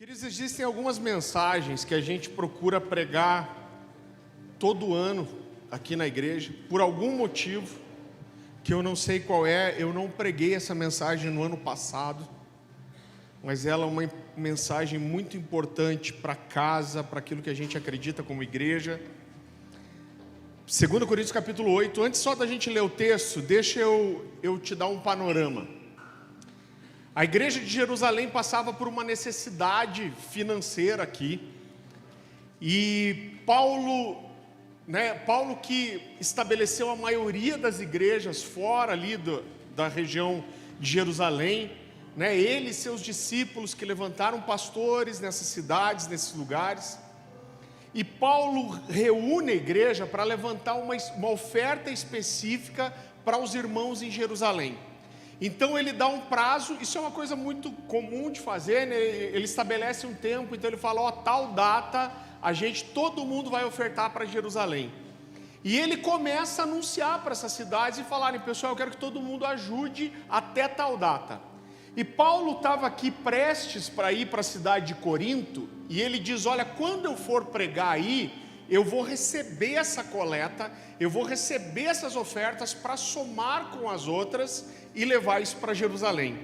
Queridos, existem algumas mensagens que a gente procura pregar todo ano aqui na igreja. Por algum motivo, que eu não sei qual é, eu não preguei essa mensagem no ano passado, mas ela é uma mensagem muito importante para casa, para aquilo que a gente acredita como igreja. 2 Coríntios capítulo 8, antes só da gente ler o texto, deixa eu te dar um panorama. A igreja de Jerusalém passava por uma necessidade financeira aqui, e Paulo que estabeleceu a maioria das igrejas fora ali da região de Jerusalém, ele e seus discípulos que levantaram pastores nessas cidades, nesses lugares, e Paulo reúne a igreja para levantar uma oferta específica para os irmãos em Jerusalém. Então ele dá um prazo, isso é uma coisa muito comum de fazer, ele estabelece um tempo, então ele fala, tal data, todo mundo vai ofertar para Jerusalém. E ele começa a anunciar para essas cidades e falarem, pessoal, eu quero que todo mundo ajude até tal data. E Paulo estava aqui prestes para ir para a cidade de Corinto, e ele diz, olha, quando eu for pregar aí, eu vou receber essa coleta, eu vou receber essas ofertas para somar com as outras e levar isso para Jerusalém.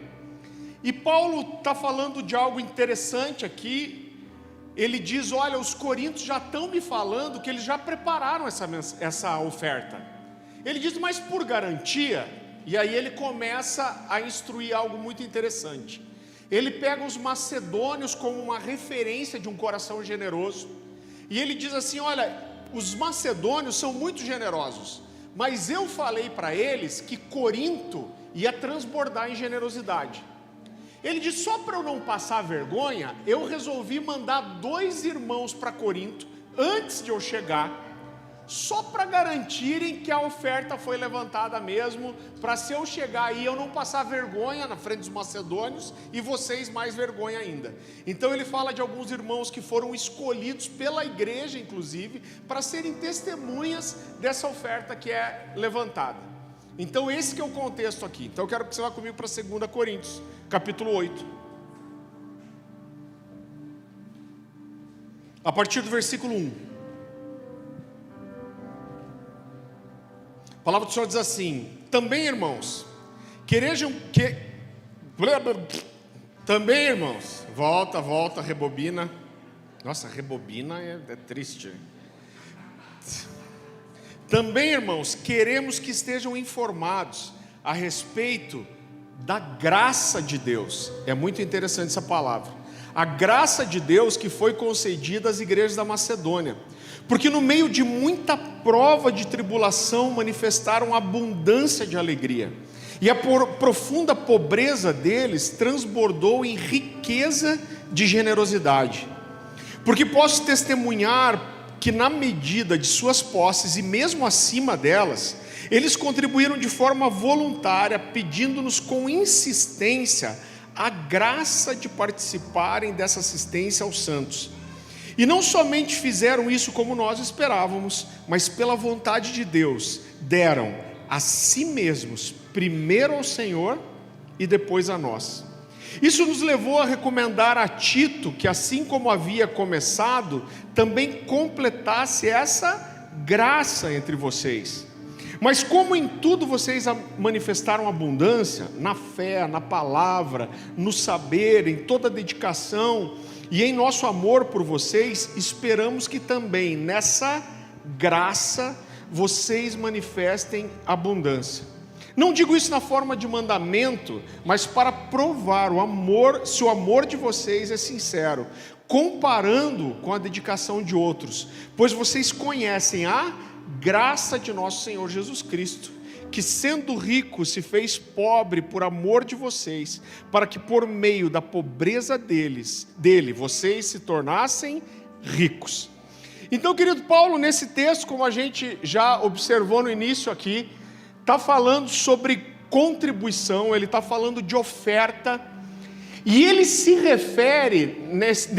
E Paulo está falando de algo interessante aqui. Ele diz, olha, os coríntios já estão me falando que eles já prepararam essa oferta. Ele diz, mas por garantia, e aí ele começa a instruir algo muito interessante. Ele pega os macedônios como uma referência de um coração generoso, e ele diz assim, olha, os macedônios são muito generosos, mas eu falei para eles que Corinto ia transbordar em generosidade. Ele diz, só para eu não passar vergonha, eu resolvi mandar 2 irmãos para Corinto, antes de eu chegar, só para garantirem que a oferta foi levantada mesmo, para se eu chegar aí, eu não passar vergonha na frente dos macedônios, e vocês mais vergonha ainda. Então ele fala de alguns irmãos que foram escolhidos pela igreja, inclusive, para serem testemunhas dessa oferta que é levantada. Então esse que é o contexto aqui. Então eu quero que você vá comigo para 2 Coríntios, capítulo 8. A partir do versículo 1. A palavra do Senhor diz assim, também irmãos, volta, rebobina. Nossa, rebobina é triste. Também, irmãos, queremos que estejam informados a respeito da graça de Deus. É muito interessante essa palavra. A graça de Deus que foi concedida às igrejas da Macedônia. Porque no meio de muita prova de tribulação manifestaram abundância de alegria. E a profunda pobreza deles transbordou em riqueza de generosidade. Porque posso testemunhar que na medida de suas posses e mesmo acima delas, eles contribuíram de forma voluntária, pedindo-nos com insistência a graça de participarem dessa assistência aos santos. E não somente fizeram isso como nós esperávamos, mas pela vontade de Deus, deram a si mesmos, primeiro ao Senhor e depois a nós. Isso nos levou a recomendar a Tito, que assim como havia começado, também completasse essa graça entre vocês. Mas como em tudo vocês manifestaram abundância, na fé, na palavra, no saber, em toda a dedicação e em nosso amor por vocês, esperamos que também nessa graça vocês manifestem abundância. Não digo isso na forma de mandamento, mas para provar o amor, se o amor de vocês é sincero, comparando com a dedicação de outros, pois vocês conhecem a graça de nosso Senhor Jesus Cristo, que sendo rico se fez pobre por amor de vocês, para que por meio da pobreza dele vocês se tornassem ricos. Então, querido, Paulo nesse texto, como a gente já observou no início aqui, está falando sobre contribuição, ele está falando de oferta, e ele se refere,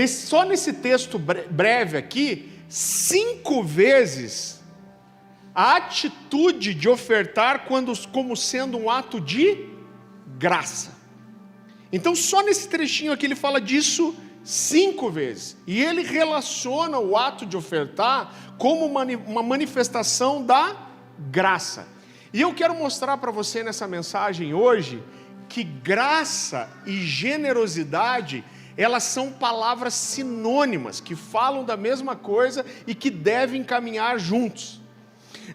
só nesse texto breve aqui, 5 vezes, a atitude de ofertar como sendo um ato de graça. Então só nesse trechinho aqui ele fala disso 5 vezes. E ele relaciona o ato de ofertar como uma manifestação da graça. E eu quero mostrar para você nessa mensagem hoje que graça e generosidade, elas são palavras sinônimas, que falam da mesma coisa e que devem caminhar juntos.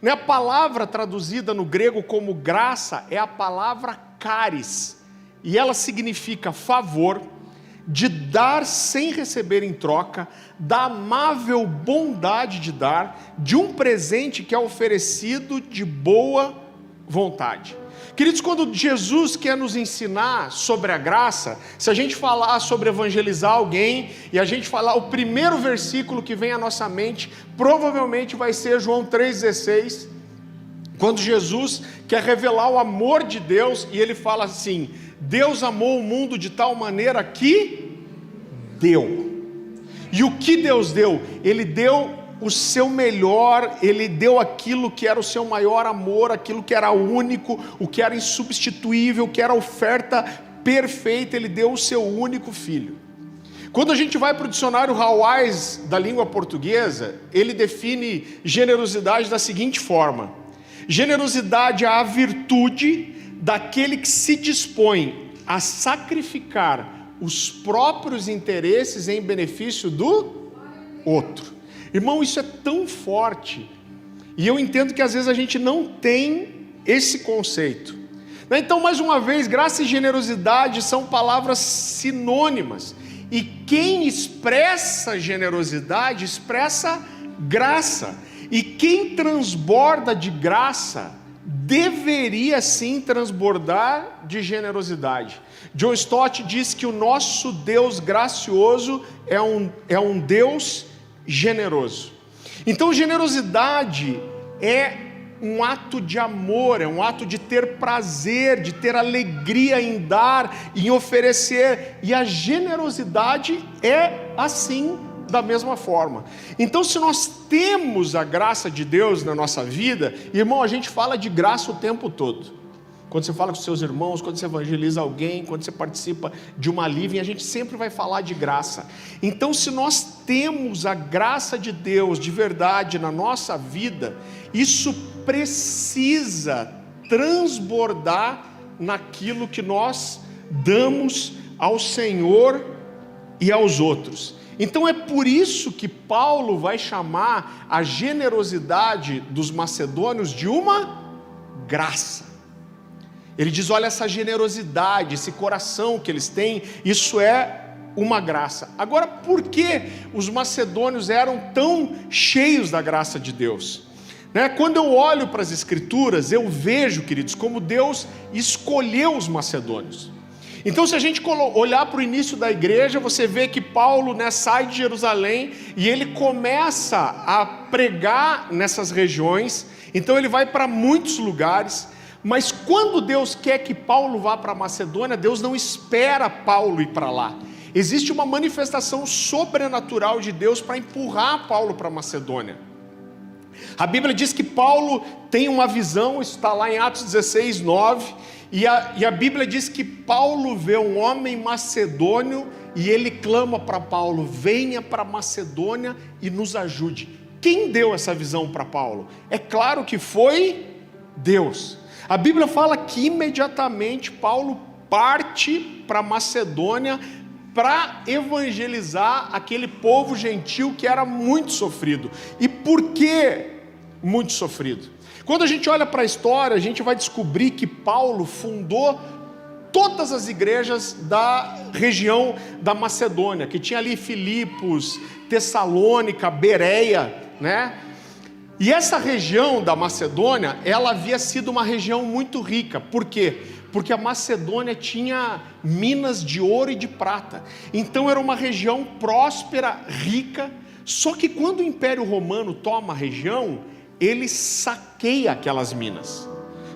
A palavra traduzida no grego como graça é a palavra charis, e ela significa favor, de dar sem receber em troca, da amável bondade de dar, de um presente que é oferecido de boa vontade. Queridos, quando Jesus quer nos ensinar sobre a graça, se a gente falar sobre evangelizar alguém, e a gente falar o primeiro versículo que vem à nossa mente, provavelmente vai ser João 3,16, quando Jesus quer revelar o amor de Deus, e ele fala assim: Deus amou o mundo de tal maneira que deu. E o que Deus deu? Ele deu o seu melhor, ele deu aquilo que era o seu maior amor, aquilo que era único, o que era insubstituível, o que era a oferta perfeita. Ele deu o seu único filho. Quando a gente vai para o dicionário Hawais da língua portuguesa, ele define generosidade da seguinte forma: generosidade é a virtude daquele que se dispõe a sacrificar os próprios interesses em benefício do outro. Irmão, isso é tão forte, e eu entendo que às vezes a gente não tem esse conceito. Então, mais uma vez, graça e generosidade são palavras sinônimas, e quem expressa generosidade expressa graça, e quem transborda de graça deveria sim transbordar de generosidade. John Stott diz que o nosso Deus gracioso é um Deus generoso. Então, generosidade é um ato de amor, é um ato de ter prazer, de ter alegria em dar, em oferecer, e a generosidade é assim, da mesma forma. Então, se nós temos a graça de Deus na nossa vida, irmão, a gente fala de graça o tempo todo. Quando você fala com seus irmãos, quando você evangeliza alguém, quando você participa de uma living, a gente sempre vai falar de graça. Então, se nós temos a graça de Deus de verdade na nossa vida, isso precisa transbordar naquilo que nós damos ao Senhor e aos outros. Então é por isso que Paulo vai chamar a generosidade dos macedônios de uma graça. Ele diz: olha, essa generosidade, esse coração que eles têm, isso é uma graça. Agora, por que os macedônios eram tão cheios da graça de Deus? Quando eu olho para as Escrituras, eu vejo, queridos, como Deus escolheu os macedônios. Então, se a gente olhar para o início da igreja, você vê que Paulo sai de Jerusalém e ele começa a pregar nessas regiões. Então ele vai para muitos lugares. Mas quando Deus quer que Paulo vá para a Macedônia, Deus não espera Paulo ir para lá. Existe uma manifestação sobrenatural de Deus para empurrar Paulo para a Macedônia. A Bíblia diz que Paulo tem uma visão, isso está lá em Atos 16, 9, e a Bíblia diz que Paulo vê um homem macedônio e ele clama para Paulo: venha para a Macedônia e nos ajude. Quem deu essa visão para Paulo? É claro que foi Deus. A Bíblia fala que imediatamente Paulo parte para Macedônia para evangelizar aquele povo gentil que era muito sofrido. E por que muito sofrido? Quando a gente olha para a história, a gente vai descobrir que Paulo fundou todas as igrejas da região da Macedônia, que tinha ali Filipos, Tessalônica, Bereia, E essa região da Macedônia, ela havia sido uma região muito rica. Por quê? Porque a Macedônia tinha minas de ouro e de prata. Então era uma região próspera, rica. Só que quando o Império Romano toma a região, ele saqueia aquelas minas.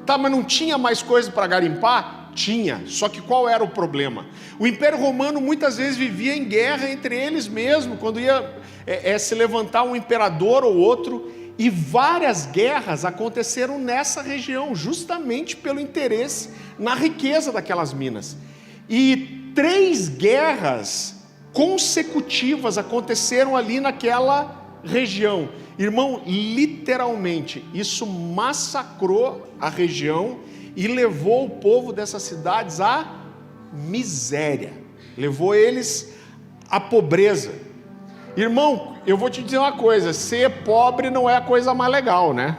Mas não tinha mais coisa para garimpar? Tinha. Só que qual era o problema? O Império Romano muitas vezes vivia em guerra entre eles mesmos, quando ia se levantar um imperador ou outro. E várias guerras aconteceram nessa região, justamente pelo interesse na riqueza daquelas minas. E 3 guerras consecutivas aconteceram ali naquela região. Irmão, literalmente, isso massacrou a região e levou o povo dessas cidades à miséria, levou eles à pobreza. Irmão, eu vou te dizer uma coisa, ser pobre não é a coisa mais legal, né?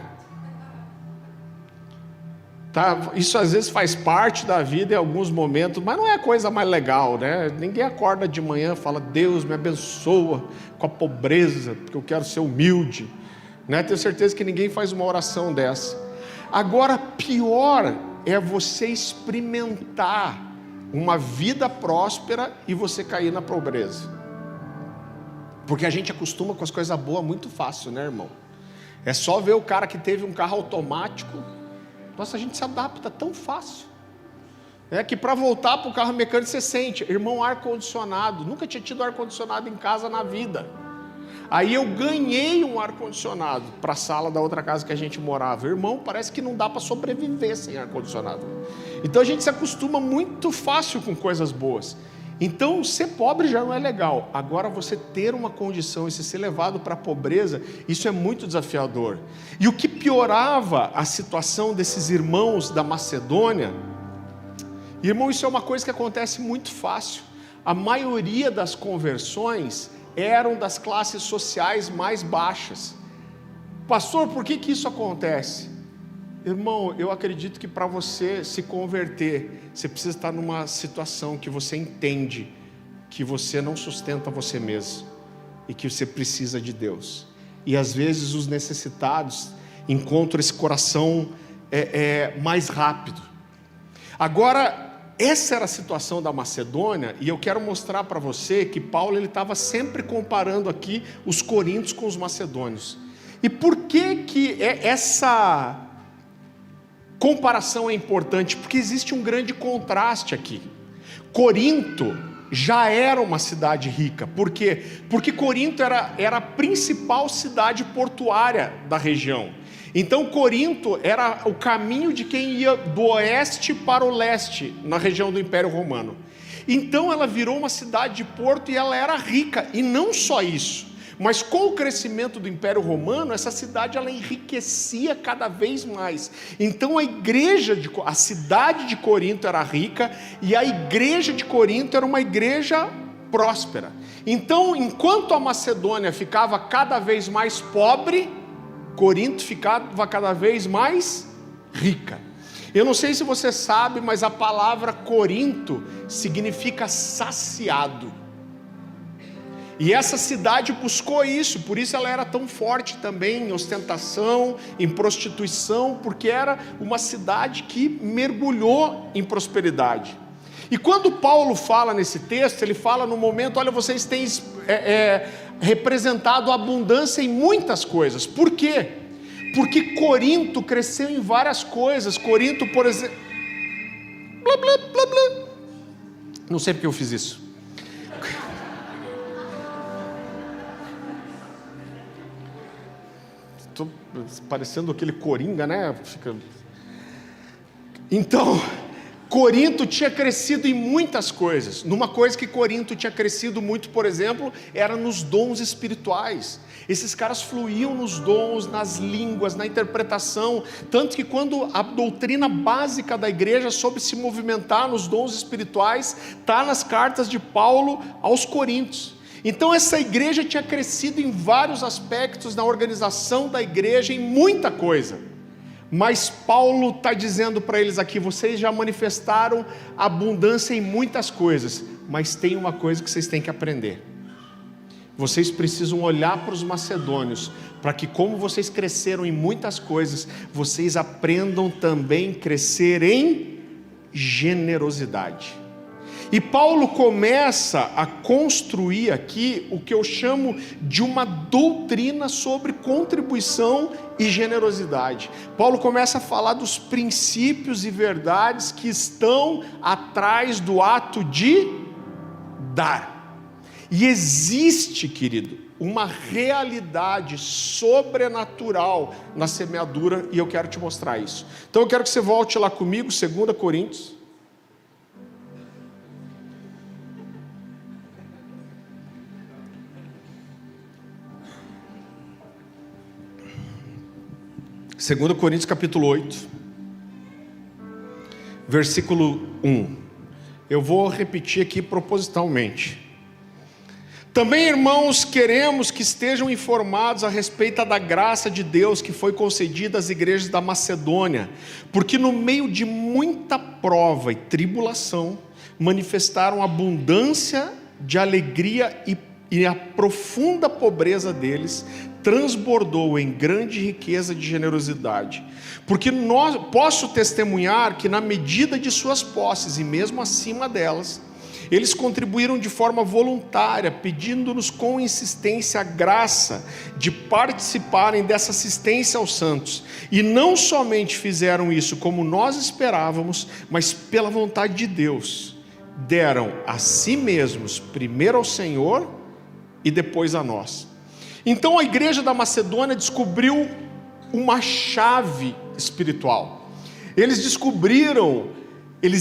Tá, isso às vezes faz parte da vida em alguns momentos, mas não é a coisa mais legal, né? Ninguém acorda de manhã e fala, Deus me abençoa com a pobreza, porque eu quero ser humilde, né? Tenho certeza que ninguém faz uma oração dessa. Agora, pior é você experimentar uma vida próspera e você cair na pobreza, porque a gente acostuma com as coisas boas muito fácil, né, irmão? É só ver o cara que teve um carro automático. Nossa, a gente se adapta tão fácil, é que para voltar para o carro mecânico você sente, irmão, ar-condicionado, nunca tinha tido ar-condicionado em casa na vida. Aí eu ganhei um ar-condicionado para a sala da outra casa que a gente morava. Irmão, parece que não dá para sobreviver sem ar-condicionado. Então a gente se acostuma muito fácil com coisas boas. Então ser pobre já não é legal. Agora você ter uma condição e ser levado para a pobreza, isso é muito desafiador. E o que piorava a situação desses irmãos da Macedônia, irmão, isso é uma coisa que acontece muito fácil. A maioria das conversões eram das classes sociais mais baixas. Pastor, por que isso acontece? Irmão, eu acredito que para você se converter, você precisa estar numa situação que você entende que você não sustenta você mesmo e que você precisa de Deus. E às vezes os necessitados encontram esse coração mais rápido. Agora, essa era a situação da Macedônia, e eu quero mostrar para você que Paulo ele estava sempre comparando aqui os coríntios com os macedônios. E por que essa comparação é importante? Porque existe um grande contraste aqui. Corinto já era uma cidade rica. Por quê? Porque Corinto era a principal cidade portuária da região. Então Corinto era o caminho de quem ia do oeste para o leste, na região do Império Romano. Então ela virou uma cidade de porto e ela era rica. E não só isso, mas com o crescimento do Império Romano, essa cidade ela enriquecia cada vez mais. Então a cidade de Corinto era rica e a igreja de Corinto era uma igreja próspera. Então, enquanto a Macedônia ficava cada vez mais pobre, Corinto ficava cada vez mais rica. Eu não sei se você sabe, mas a palavra Corinto significa saciado. E essa cidade buscou isso, por isso ela era tão forte também em ostentação, em prostituição, porque era uma cidade que mergulhou em prosperidade. E quando Paulo fala nesse texto, ele fala no momento, olha, vocês têm representado a abundância em muitas coisas. Por quê? Porque Corinto cresceu em várias coisas. Corinto, por exemplo, blá, blá, blá, blá. Não sei porque eu fiz isso. Estou parecendo aquele coringa, né? Então, Corinto tinha crescido em muitas coisas. Numa coisa que Corinto tinha crescido muito, por exemplo, era nos dons espirituais. Esses caras fluíam nos dons, nas línguas, na interpretação, tanto que quando a doutrina básica da igreja sobre se movimentar nos dons espirituais, está nas cartas de Paulo aos Coríntios. Então essa igreja tinha crescido em vários aspectos, na organização da igreja, em muita coisa. Mas Paulo está dizendo para eles aqui, vocês já manifestaram abundância em muitas coisas, mas tem uma coisa que vocês têm que aprender. Vocês precisam olhar para os macedônios, para que como vocês cresceram em muitas coisas, vocês aprendam também a crescer em generosidade. E Paulo começa a construir aqui o que eu chamo de uma doutrina sobre contribuição e generosidade. Paulo começa a falar dos princípios e verdades que estão atrás do ato de dar. E existe, querido, uma realidade sobrenatural na semeadura, e eu quero te mostrar isso. Então eu quero que você volte lá comigo, 2 Coríntios. 2 Coríntios capítulo 8, versículo 1. Eu vou repetir aqui propositalmente. Também, irmãos, queremos que estejam informados a respeito da graça de Deus que foi concedida às igrejas da Macedônia, porque no meio de muita prova e tribulação, manifestaram abundância de alegria e a profunda pobreza deles transbordou em grande riqueza de generosidade. Porque posso testemunhar que na medida de suas posses e mesmo acima delas, eles contribuíram de forma voluntária, pedindo-nos com insistência a graça de participarem dessa assistência aos santos. E não somente fizeram isso como nós esperávamos, mas pela vontade de Deus. Deram a si mesmos, primeiro ao Senhor e depois a nós. Então a igreja da Macedônia descobriu uma chave espiritual. Eles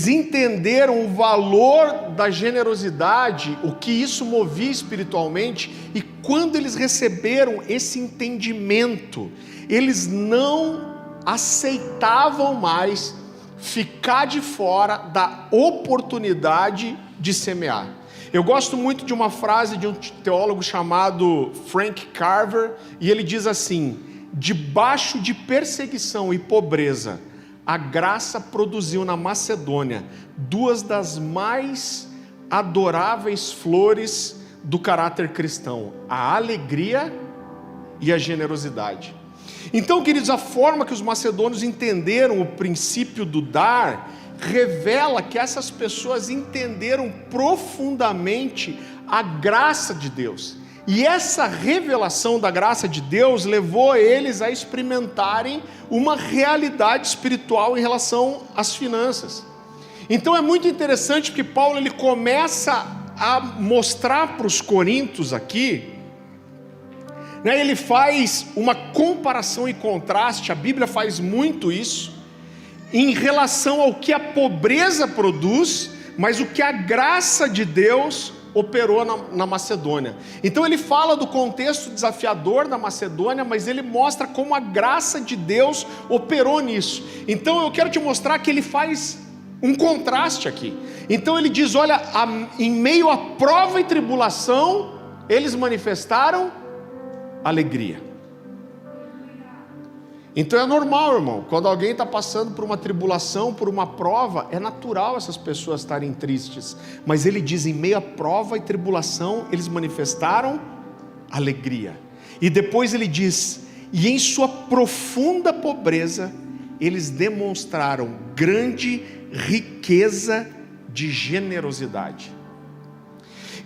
entenderam o valor da generosidade, o que isso movia espiritualmente, e quando eles receberam esse entendimento, eles não aceitavam mais ficar de fora da oportunidade de semear. Eu gosto muito de uma frase de um teólogo chamado Frank Carver, e ele diz assim: debaixo de perseguição e pobreza, a graça produziu na Macedônia duas das mais adoráveis flores do caráter cristão: a alegria e a generosidade. Então, queridos, a forma que os macedônios entenderam o princípio do dar revela que essas pessoas entenderam profundamente a graça de Deus. E essa revelação da graça de Deus levou eles a experimentarem uma realidade espiritual em relação às finanças. Então é muito interessante porque Paulo ele começa a mostrar para os coríntios aqui, ele faz uma comparação e contraste, a Bíblia faz muito isso, em relação ao que a pobreza produz, mas o que a graça de Deus operou na Macedônia. Então ele fala do contexto desafiador da Macedônia, mas ele mostra como a graça de Deus operou nisso. Então eu quero te mostrar que ele faz um contraste aqui. Então ele diz, olha, em meio a prova e tribulação, eles manifestaram alegria. Então é normal, irmão, quando alguém está passando por uma tribulação, por uma prova, é natural essas pessoas estarem tristes, mas ele diz, em meio a prova e tribulação, eles manifestaram alegria. E depois ele diz, e em sua profunda pobreza, eles demonstraram grande riqueza de generosidade.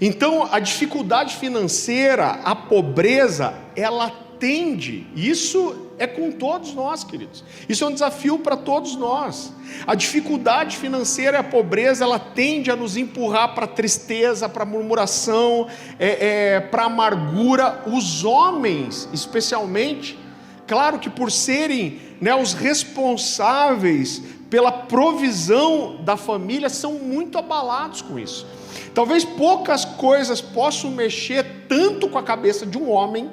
Então a dificuldade financeira, a pobreza, ela tende, isso é com todos nós, queridos, isso é um desafio para todos nós. A dificuldade financeira e a pobreza, ela tende a nos empurrar para a tristeza, para a murmuração, para a amargura. Os homens, especialmente, claro que por serem os responsáveis pela provisão da família, são muito abalados com isso. Talvez poucas coisas possam mexer tanto com a cabeça de um homem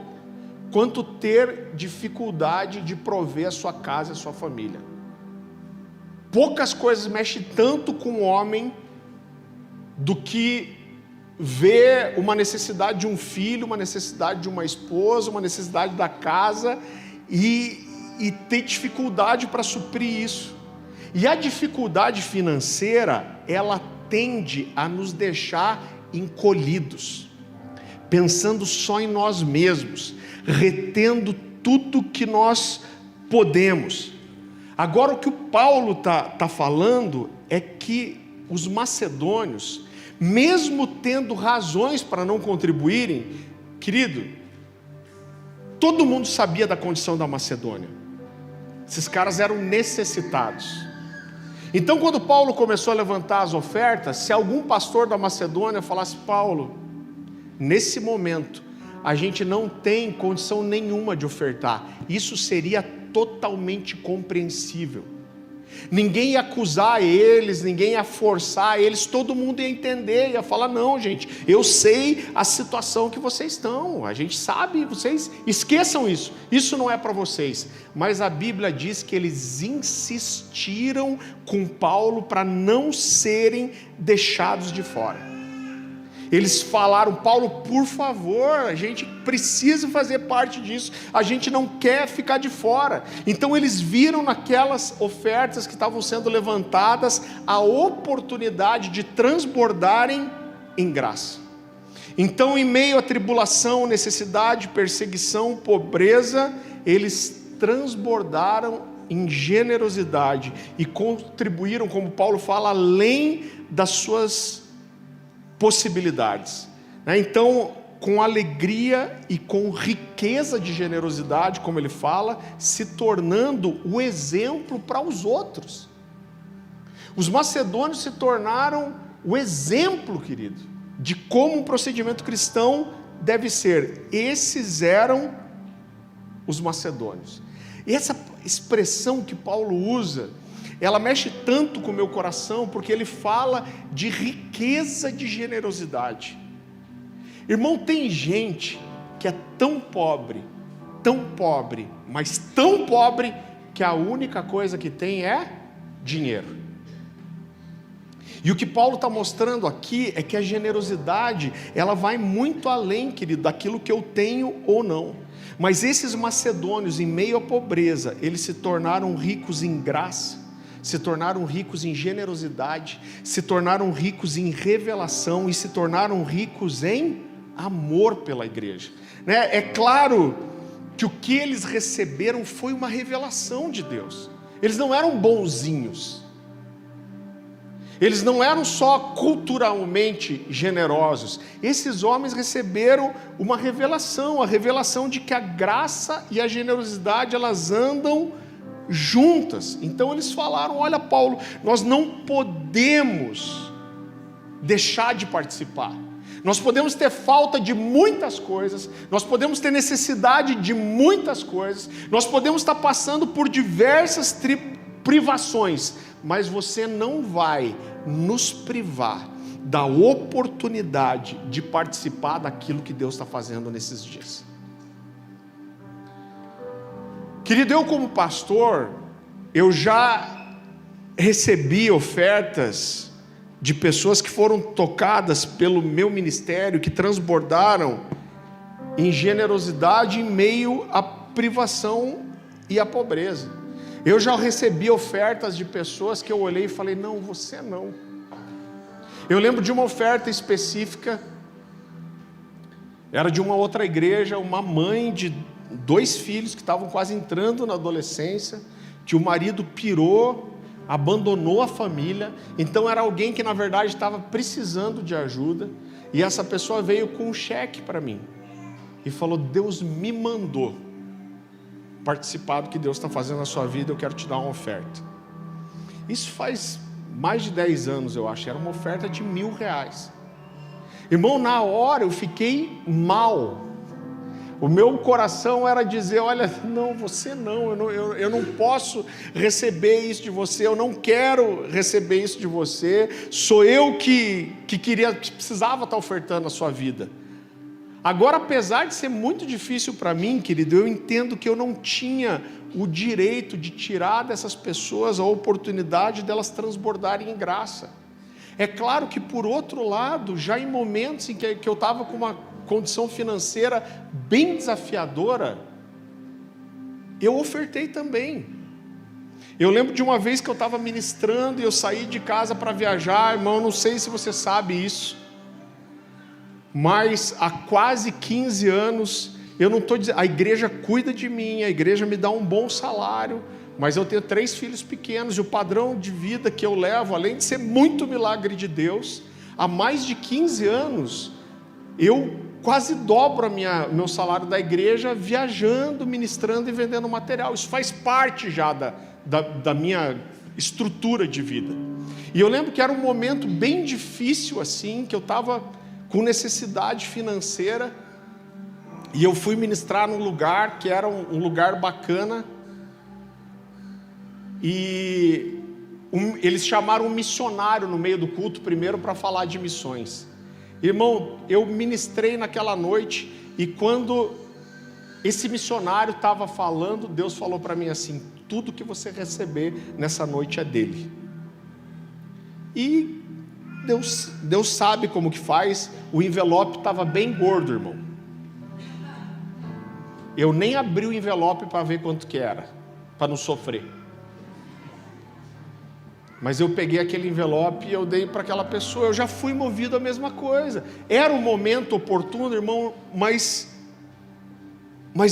quanto ter dificuldade de prover a sua casa e a sua família. Poucas coisas mexem tanto com o homem do que ver uma necessidade de um filho, uma necessidade de uma esposa, uma necessidade da casa e ter dificuldade para suprir isso. E a dificuldade financeira, ela tende a nos deixar encolhidos, pensando só em nós mesmos, retendo tudo que nós podemos. Agora o que o Paulo está falando é que os macedônios, mesmo tendo razões para não contribuírem, querido, todo mundo sabia da condição da Macedônia. Esses caras eram necessitados. Então quando Paulo começou a levantar as ofertas, se algum pastor da Macedônia falasse, Paulo, nesse momento a gente não tem condição nenhuma de ofertar, isso seria totalmente compreensível. Ninguém ia acusar eles, ninguém ia forçar eles, todo mundo ia entender, ia falar: não, gente, eu sei a situação que vocês estão, a gente sabe, vocês esqueçam isso, isso não é para vocês. Mas a Bíblia diz que eles insistiram com Paulo para não serem deixados de fora. Eles falaram: Paulo, por favor, a gente precisa fazer parte disso, a gente não quer ficar de fora. Então eles viram naquelas ofertas que estavam sendo levantadas a oportunidade de transbordarem em graça. Então, em meio à tribulação, necessidade, perseguição, pobreza, eles transbordaram em generosidade e contribuíram, como Paulo fala, além das suas possibilidades. Então, com alegria e com riqueza de generosidade, como ele fala, se tornando o exemplo para os outros. Os macedônios se tornaram o exemplo, querido, de como um procedimento cristão deve ser. Esses eram os macedônios. E essa expressão que Paulo usa, ela mexe tanto com o meu coração, porque ele fala de riqueza de generosidade. Irmão, tem gente que é tão pobre, mas tão pobre, que a única coisa que tem é dinheiro. E o que Paulo está mostrando aqui é que a generosidade, ela vai muito além, querido, daquilo que eu tenho ou não. Mas esses macedônios, em meio à pobreza, eles se tornaram ricos em graça, se tornaram ricos em generosidade, se tornaram ricos em revelação e se tornaram ricos em amor pela igreja. É claro que o que eles receberam foi uma revelação de Deus. Eles não eram bonzinhos, eles não eram só culturalmente generosos. Esses homens receberam uma revelação, a revelação de que a graça e a generosidade, elas andam juntas. Então eles falaram: olha, Paulo, nós não podemos deixar de participar. Nós podemos ter falta de muitas coisas, nós podemos ter necessidade de muitas coisas, nós podemos estar passando por diversas privações, mas você não vai nos privar da oportunidade de participar daquilo que Deus está fazendo nesses dias. Querido, eu como pastor, eu já recebi ofertas de pessoas que foram tocadas pelo meu ministério, que transbordaram em generosidade em meio à privação e à pobreza. Eu já recebi ofertas de pessoas que eu olhei e falei: não, você não. Eu lembro de uma oferta específica, era de uma outra igreja, uma mãe de 2 filhos que estavam quase entrando na adolescência, que o marido pirou, abandonou a família. Então era alguém que na verdade estava precisando de ajuda, e essa pessoa veio com um cheque para mim e falou: Deus me mandou participar do que Deus está fazendo na sua vida, eu quero te dar uma oferta. Isso faz mais de 10 anos, eu acho. Era uma oferta de R$1.000. Irmão, na hora eu fiquei mal. O meu coração era dizer: olha, não, você não, eu não posso receber isso de você, eu não quero receber isso de você, sou eu que precisava estar ofertando a sua vida. Agora, apesar de ser muito difícil para mim, querido, eu entendo que eu não tinha o direito de tirar dessas pessoas a oportunidade delas transbordarem em graça. É claro que, por outro lado, já em momentos em que eu estava com uma condição financeira bem desafiadora, eu ofertei também. Eu lembro de uma vez que eu estava ministrando e eu saí de casa para viajar. Irmão, não sei se você sabe isso, mas há quase 15 anos, eu não estou dizendo, a igreja cuida de mim, a igreja me dá um bom salário, mas eu tenho 3 filhos pequenos, e o padrão de vida que eu levo, além de ser muito milagre de Deus, há mais de 15 anos, eu quase dobro meu salário da igreja, viajando, ministrando e vendendo material. Isso faz parte já da minha estrutura de vida. E eu lembro que era um momento bem difícil assim, que eu estava com necessidade financeira, e eu fui ministrar num lugar que era um lugar bacana, e eles chamaram um missionário no meio do culto primeiro para falar de missões. Irmão, eu ministrei naquela noite e quando esse missionário estava falando, Deus falou para mim assim: tudo que você receber nessa noite é dele. E Deus sabe como que faz. O envelope estava bem gordo, irmão. Eu nem abri o envelope para ver quanto que era, para não sofrer. Mas eu peguei aquele envelope e eu dei para aquela pessoa. Eu já fui movido a mesma coisa. Era um momento oportuno, irmão, mas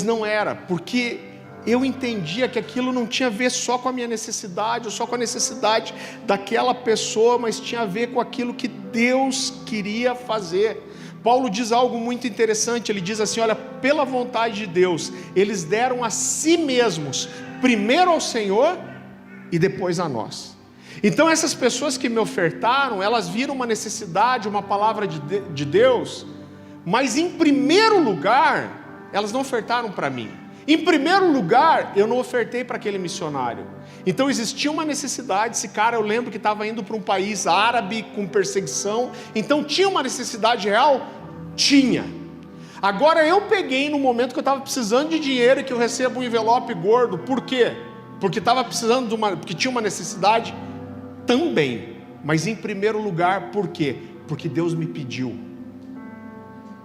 não era, porque eu entendia que aquilo não tinha a ver só com a minha necessidade, ou só com a necessidade daquela pessoa, mas tinha a ver com aquilo que Deus queria fazer. Paulo diz algo muito interessante, ele diz assim: olha, pela vontade de Deus, eles deram a si mesmos, primeiro ao Senhor e depois a nós. Então essas pessoas que me ofertaram, elas viram uma necessidade, uma palavra de Deus, mas em primeiro lugar, elas não ofertaram para mim. Em primeiro lugar, eu não ofertei para aquele missionário. Então existia uma necessidade. Esse cara, eu lembro que estava indo para um país árabe com perseguição. Então tinha uma necessidade real? Tinha. Agora eu peguei no momento que eu estava precisando de dinheiro e que eu recebo um envelope gordo. Por quê? Porque estava precisando porque tinha uma necessidade também. Mas em primeiro lugar, por quê? Porque Deus me pediu.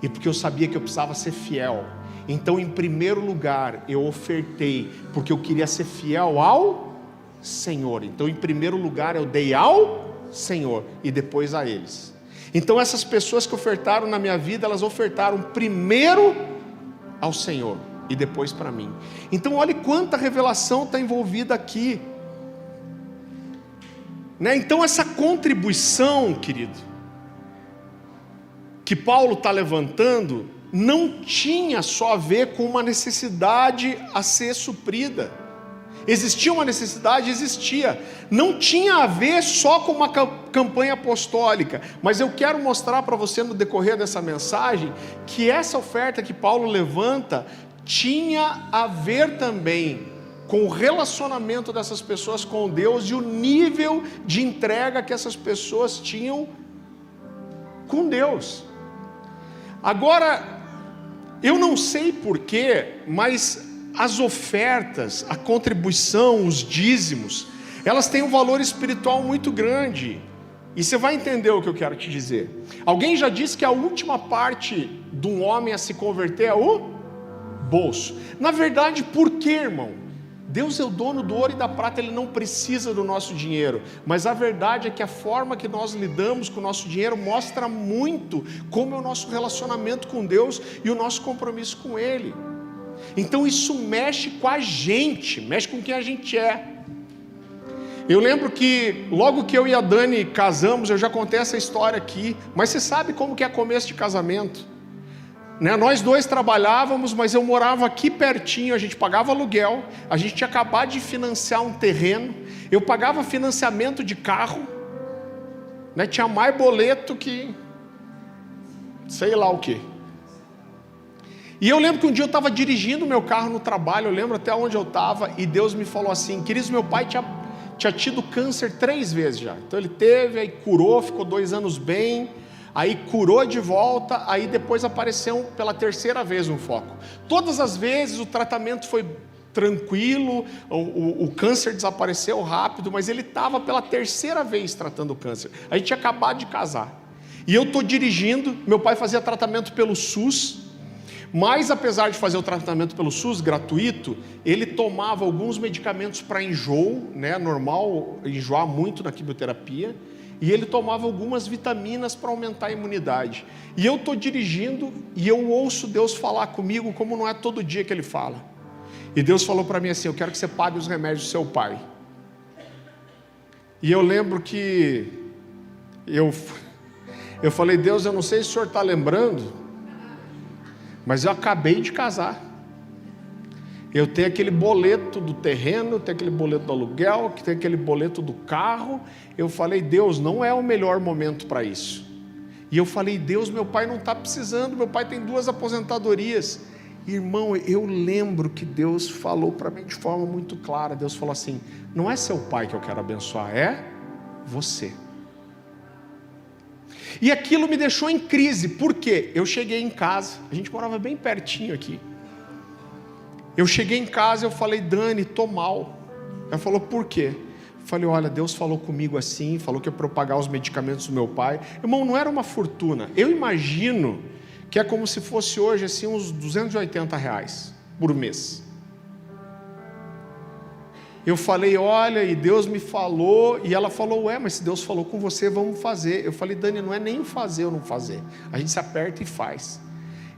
E porque eu sabia que eu precisava ser fiel. Então, em primeiro lugar, eu ofertei, porque eu queria ser fiel ao Senhor. Então, em primeiro lugar, eu dei ao Senhor e depois a eles. Então, essas pessoas que ofertaram na minha vida, elas ofertaram primeiro ao Senhor e depois para mim. Então, olhe quanta revelação está envolvida aqui. Então, essa contribuição, querido, que Paulo está levantando, não tinha só a ver com uma necessidade a ser suprida. Existia uma necessidade? Existia. Não tinha a ver só com uma campanha apostólica. Mas eu quero mostrar para você no decorrer dessa mensagem que essa oferta que Paulo levanta tinha a ver também com o relacionamento dessas pessoas com Deus e o nível de entrega que essas pessoas tinham com Deus. Agora, eu não sei porquê, mas as ofertas, a contribuição, os dízimos, elas têm um valor espiritual muito grande. E você vai entender o que eu quero te dizer. Alguém já disse que a última parte de um homem a se converter é o bolso. Na verdade, por quê, irmão? Deus é o dono do ouro e da prata, Ele não precisa do nosso dinheiro. Mas a verdade é que a forma que nós lidamos com o nosso dinheiro mostra muito como é o nosso relacionamento com Deus e o nosso compromisso com Ele. Então isso mexe com a gente, mexe com quem a gente é. Eu lembro que logo que eu e a Dani casamos, eu já contei essa história aqui, mas você sabe como que é começo de casamento? Nós dois trabalhávamos, mas eu morava aqui pertinho, a gente pagava aluguel, a gente tinha acabado de financiar um terreno, eu pagava financiamento de carro, tinha mais boleto que sei lá o que. E eu lembro que um dia eu estava dirigindo o meu carro no trabalho, eu lembro até onde eu estava, e Deus me falou assim: queridos, meu pai tinha tido câncer 3 vezes já. Então ele teve, aí curou, ficou 2 anos bem, aí curou de volta, aí depois apareceu pela 3ª vez um foco. Todas as vezes o tratamento foi tranquilo, o câncer desapareceu rápido, mas ele estava pela 3ª vez tratando o câncer. A gente tinha acabado de casar. E eu estou dirigindo, meu pai fazia tratamento pelo SUS, mas apesar de fazer o tratamento pelo SUS gratuito, ele tomava alguns medicamentos para enjoo, normal enjoar muito na quimioterapia, e ele tomava algumas vitaminas para aumentar a imunidade. E eu estou dirigindo e eu ouço Deus falar comigo como não é todo dia que Ele fala. E Deus falou para mim assim: eu quero que você pague os remédios do seu pai. E eu lembro que eu falei: Deus, eu não sei se o Senhor está lembrando, mas eu acabei de casar. Eu tenho aquele boleto do terreno, tenho aquele boleto do aluguel, tenho aquele boleto do carro. Eu falei: Deus, não é o melhor momento para isso. E eu falei: Deus, meu pai não está precisando, meu pai tem 2 aposentadorias. Irmão, eu lembro que Deus falou para mim de forma muito clara. Deus falou assim: não é seu pai que eu quero abençoar, é você. E aquilo me deixou em crise. Por quê? Eu cheguei em casa, a gente morava bem pertinho aqui. Eu cheguei em casa e eu falei: Dani, estou mal. Ela falou: por quê? Eu falei: olha, Deus falou comigo assim, falou que é para eu pagar os medicamentos do meu pai. Irmão, não era uma fortuna. Eu imagino que é como se fosse hoje assim uns R$280 por mês. Eu falei: olha, e Deus me falou. E ela falou: ué, mas se Deus falou com você, vamos fazer. Eu falei: Dani, não é nem fazer ou não fazer, a gente se aperta e faz.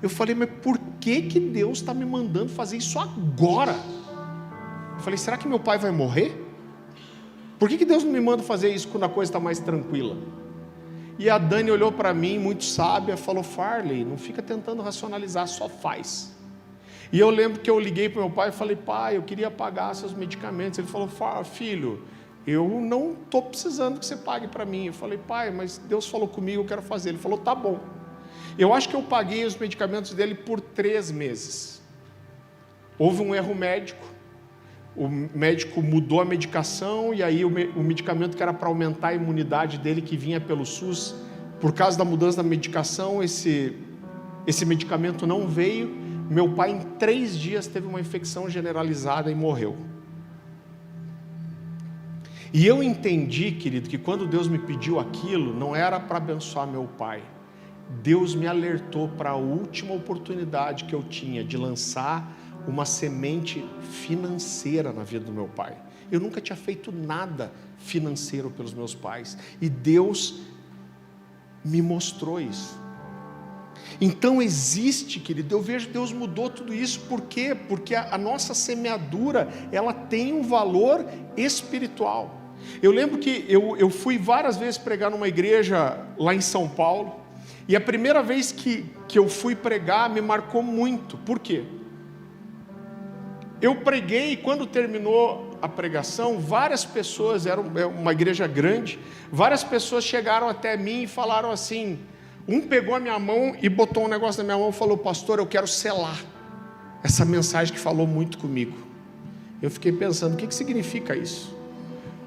Eu falei: mas por que Deus está me mandando fazer isso agora? Eu falei: será que meu pai vai morrer? Por que Deus não me manda fazer isso quando a coisa está mais tranquila? E a Dani olhou para mim, muito sábia, falou: Farley, não fica tentando racionalizar, só faz. E eu lembro que eu liguei para o meu pai e falei: pai, eu queria pagar seus medicamentos. Ele falou: filho, eu não estou precisando que você pague para mim. Eu falei: pai, mas Deus falou comigo, eu quero fazer. Ele falou: tá bom. Eu acho que eu paguei os medicamentos dele por 3 meses. Houve um erro médico. O médico mudou a medicação, e aí o medicamento que era para aumentar a imunidade dele, que vinha pelo SUS, por causa da mudança da medicação, esse medicamento não veio. Meu pai em 3 dias teve uma infecção generalizada e morreu. E eu entendi, querido, que quando Deus me pediu aquilo, não era para abençoar meu pai. Deus me alertou para a última oportunidade que eu tinha de lançar uma semente financeira na vida do meu pai. Eu nunca tinha feito nada financeiro pelos meus pais, e Deus me mostrou isso. Então existe, querido, eu vejo que Deus mudou tudo isso. Por quê? Porque a nossa semeadura, ela tem um valor espiritual. Eu lembro que eu fui várias vezes pregar numa igreja lá em São Paulo, e a primeira vez que eu fui pregar me marcou muito. Por quê? Eu preguei, e quando terminou a pregação, várias pessoas, era uma igreja grande, várias pessoas chegaram até mim e falaram assim. Um pegou a minha mão e botou um negócio na minha mão e falou: pastor, eu quero selar essa mensagem que falou muito comigo. Eu fiquei pensando: o que significa isso?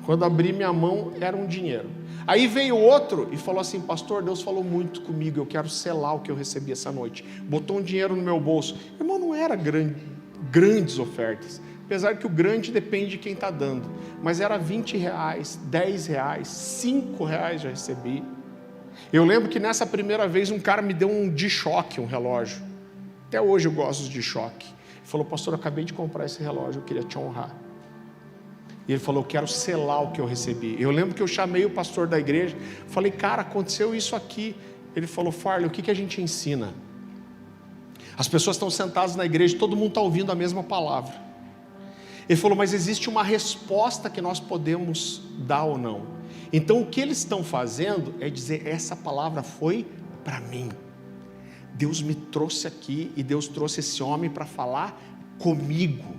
Quando abri minha mão, era um dinheiro. Aí veio outro e falou assim: pastor, Deus falou muito comigo, eu quero selar o que eu recebi essa noite. Botou um dinheiro no meu bolso. Irmão, não era grandes ofertas, apesar que o grande depende de quem está dando, mas era R$20, R$10, R$5 já recebi. Eu lembro que nessa primeira vez um cara me deu um G-Shock, um relógio. Até hoje eu gosto de G-Shock. Ele falou: pastor, eu acabei de comprar esse relógio, eu queria te honrar. E ele falou: eu quero selar o que eu recebi. Eu lembro que eu chamei o pastor da igreja, falei: cara, aconteceu isso aqui. Ele falou: Farley, o que a gente ensina? As pessoas estão sentadas na igreja, todo mundo está ouvindo a mesma palavra. Ele falou: mas existe uma resposta que nós podemos dar ou não. Então o que eles estão fazendo é dizer: essa palavra foi para mim. Deus me trouxe aqui, e Deus trouxe esse homem para falar comigo.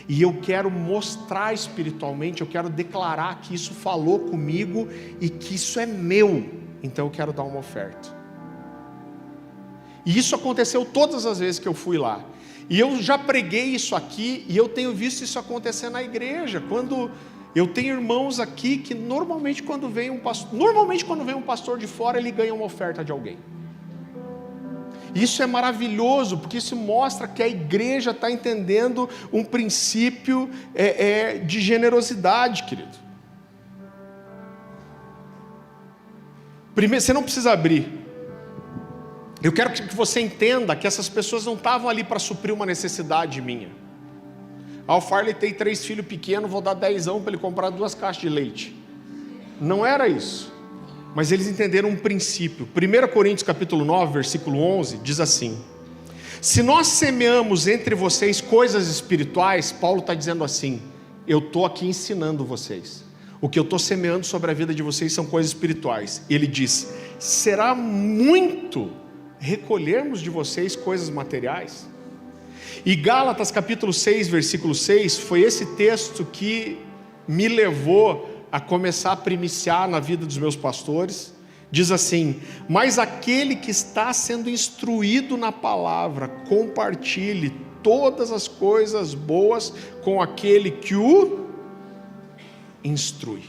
E eu quero mostrar espiritualmente, eu quero declarar que isso falou comigo e que isso é meu. Então eu quero dar uma oferta. E isso aconteceu todas as vezes que eu fui lá. E eu já preguei isso aqui, e eu tenho visto isso acontecer na igreja. Quando eu tenho irmãos aqui que normalmente quando vem um pastor de fora, ele ganha uma oferta de alguém. Isso é maravilhoso, porque isso mostra que a igreja está entendendo um princípio de generosidade, querido. Primeiro, você não precisa abrir. Eu quero que você entenda que essas pessoas não estavam ali para suprir uma necessidade minha. O Farley tem 3 filhos pequenos, vou dar 10 para ele comprar 2 caixas de leite. Não era isso. Mas eles entenderam um princípio. 1 Coríntios capítulo 9, versículo 11, diz assim: se nós semeamos entre vocês coisas espirituais, Paulo está dizendo assim: eu estou aqui ensinando vocês. O que eu estou semeando sobre a vida de vocês são coisas espirituais. Ele diz: será muito recolhermos de vocês coisas materiais? E Gálatas capítulo 6, versículo 6, foi esse texto que me levou a começar a primiciar na vida dos meus pastores. Diz assim: mas aquele que está sendo instruído na palavra, compartilhe todas as coisas boas com aquele que o instrui.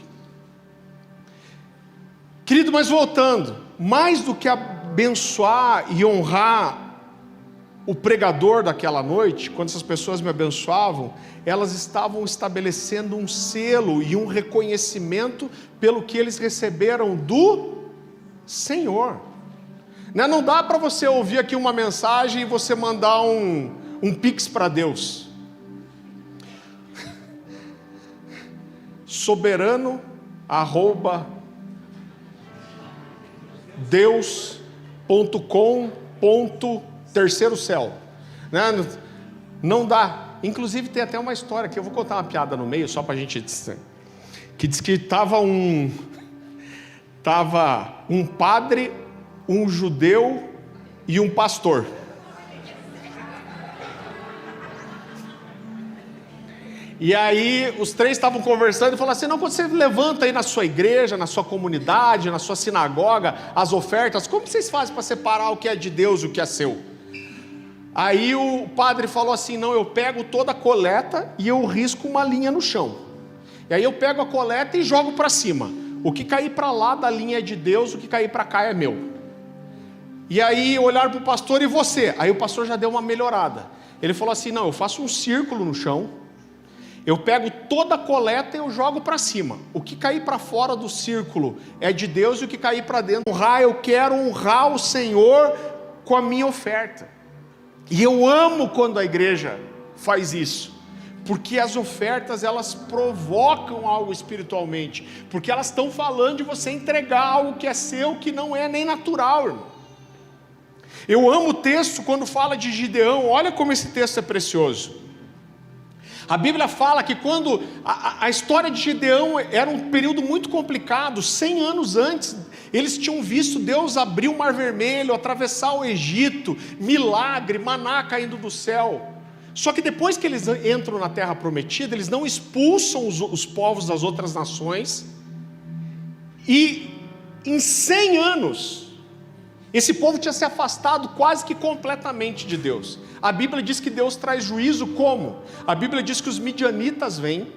Querido, mas voltando, mais do que abençoar e honrar o pregador daquela noite, quando essas pessoas me abençoavam, elas estavam estabelecendo um selo e um reconhecimento pelo que eles receberam do Senhor. Não dá para você ouvir aqui uma mensagem e você mandar um pix para Deus. soberano@deus.com.terceiro céu, não dá. Inclusive tem até uma história que eu vou contar uma piada no meio só para a gente, que diz que estava um padre, um judeu e um pastor. E aí os três estavam conversando e falaram assim: não, quando você levanta aí na sua igreja, na sua comunidade, na sua sinagoga, as ofertas, como vocês fazem para separar o que é de Deus e o que é seu? Aí o padre falou assim: não, eu pego toda a coleta e eu risco uma linha no chão. E aí eu pego a coleta e jogo para cima. O que cair para lá da linha é de Deus, o que cair para cá é meu. E aí olharam para o pastor: e você? Aí o pastor já deu uma melhorada. Ele falou assim: não, eu faço um círculo no chão, eu pego toda a coleta e eu jogo para cima. O que cair para fora do círculo é de Deus, e o que cair para dentro, eu quero honrar o Senhor com a minha oferta. E eu amo quando a igreja faz isso, porque as ofertas, elas provocam algo espiritualmente, porque elas estão falando de você entregar algo que é seu, que não é nem natural, irmão. Eu amo o texto quando fala de Gideão. Olha como esse texto é precioso. A Bíblia fala que quando a história de Gideão era um período muito complicado, 100 anos antes, eles tinham visto Deus abrir o Mar Vermelho, atravessar o Egito, milagre, maná caindo do céu. Só que depois que eles entram na terra prometida, eles não expulsam os povos das outras nações, e em 100 anos, esse povo tinha se afastado quase que completamente de Deus. A Bíblia diz que Deus traz juízo como? A Bíblia diz que os midianitas vêm,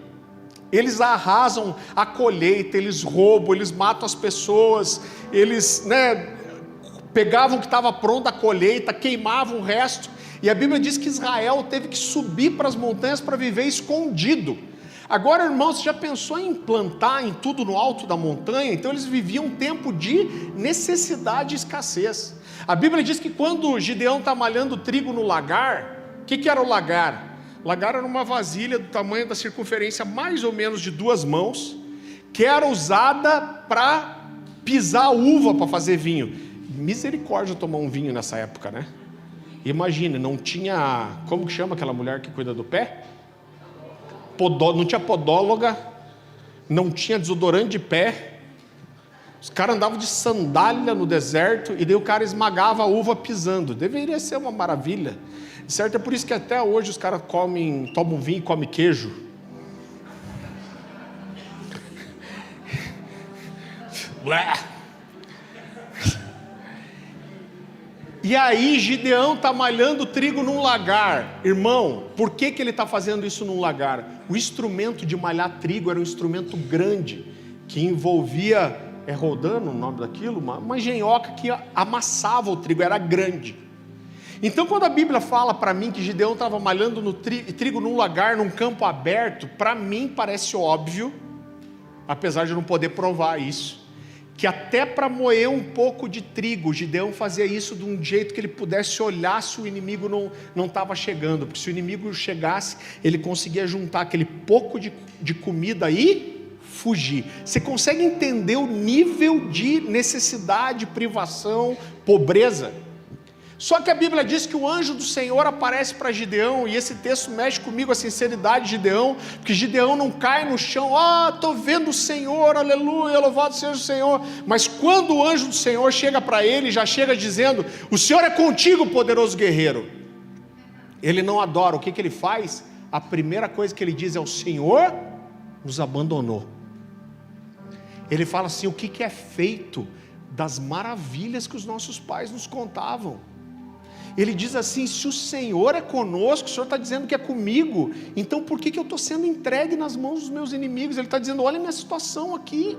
eles arrasam a colheita, eles roubam, eles matam as pessoas, eles pegavam o que estava pronto a colheita, queimavam o resto. E a Bíblia diz que Israel teve que subir para as montanhas para viver escondido. Agora, irmão, você já pensou em plantar em tudo no alto da montanha? Então eles viviam um tempo de necessidade e escassez. A Bíblia diz que quando Gideão está malhando trigo no lagar, o que era o lagar? O lagar era uma vasilha do tamanho da circunferência mais ou menos de 2 mãos, que era usada para pisar uva para fazer vinho. Misericórdia tomar um vinho nessa época, né? Imagina, não tinha, como que chama aquela mulher que cuida do pé? Não tinha podóloga, não tinha desodorante de pé, os caras andavam de sandália no deserto, e daí o cara esmagava a uva pisando. Deveria ser uma maravilha, certo? É por isso que até hoje os caras tomam vinho e comem queijo. E aí Gideão está malhando trigo num lagar. Irmão, por que ele está fazendo isso num lagar? O instrumento de malhar trigo era um instrumento grande, que envolvia, rodando o nome daquilo, uma engenhoca que amassava o trigo, era grande. Então quando a Bíblia fala para mim que Gideão estava malhando no trigo num lagar, num campo aberto, para mim parece óbvio, apesar de eu não poder provar isso, que até para moer um pouco de trigo, Gideão fazia isso de um jeito que ele pudesse olhar se o inimigo não estava chegando, porque se o inimigo chegasse, ele conseguia juntar aquele pouco de comida e fugir. Você consegue entender o nível de necessidade, privação, pobreza? Só que a Bíblia diz que o anjo do Senhor aparece para Gideão, e esse texto mexe comigo, a sinceridade de Gideão, porque Gideão não cai no chão: estou vendo o Senhor, aleluia, louvado seja o Senhor. Mas quando o anjo do Senhor chega para ele, já chega dizendo: o Senhor é contigo, poderoso guerreiro. Ele não adora. O que ele faz? A primeira coisa que ele diz é: o Senhor nos abandonou. Ele fala assim: o que é feito das maravilhas que os nossos pais nos contavam. Ele diz assim: se o Senhor é conosco, o Senhor está dizendo que é comigo, então por que eu estou sendo entregue nas mãos dos meus inimigos? Ele está dizendo: olha a minha situação aqui.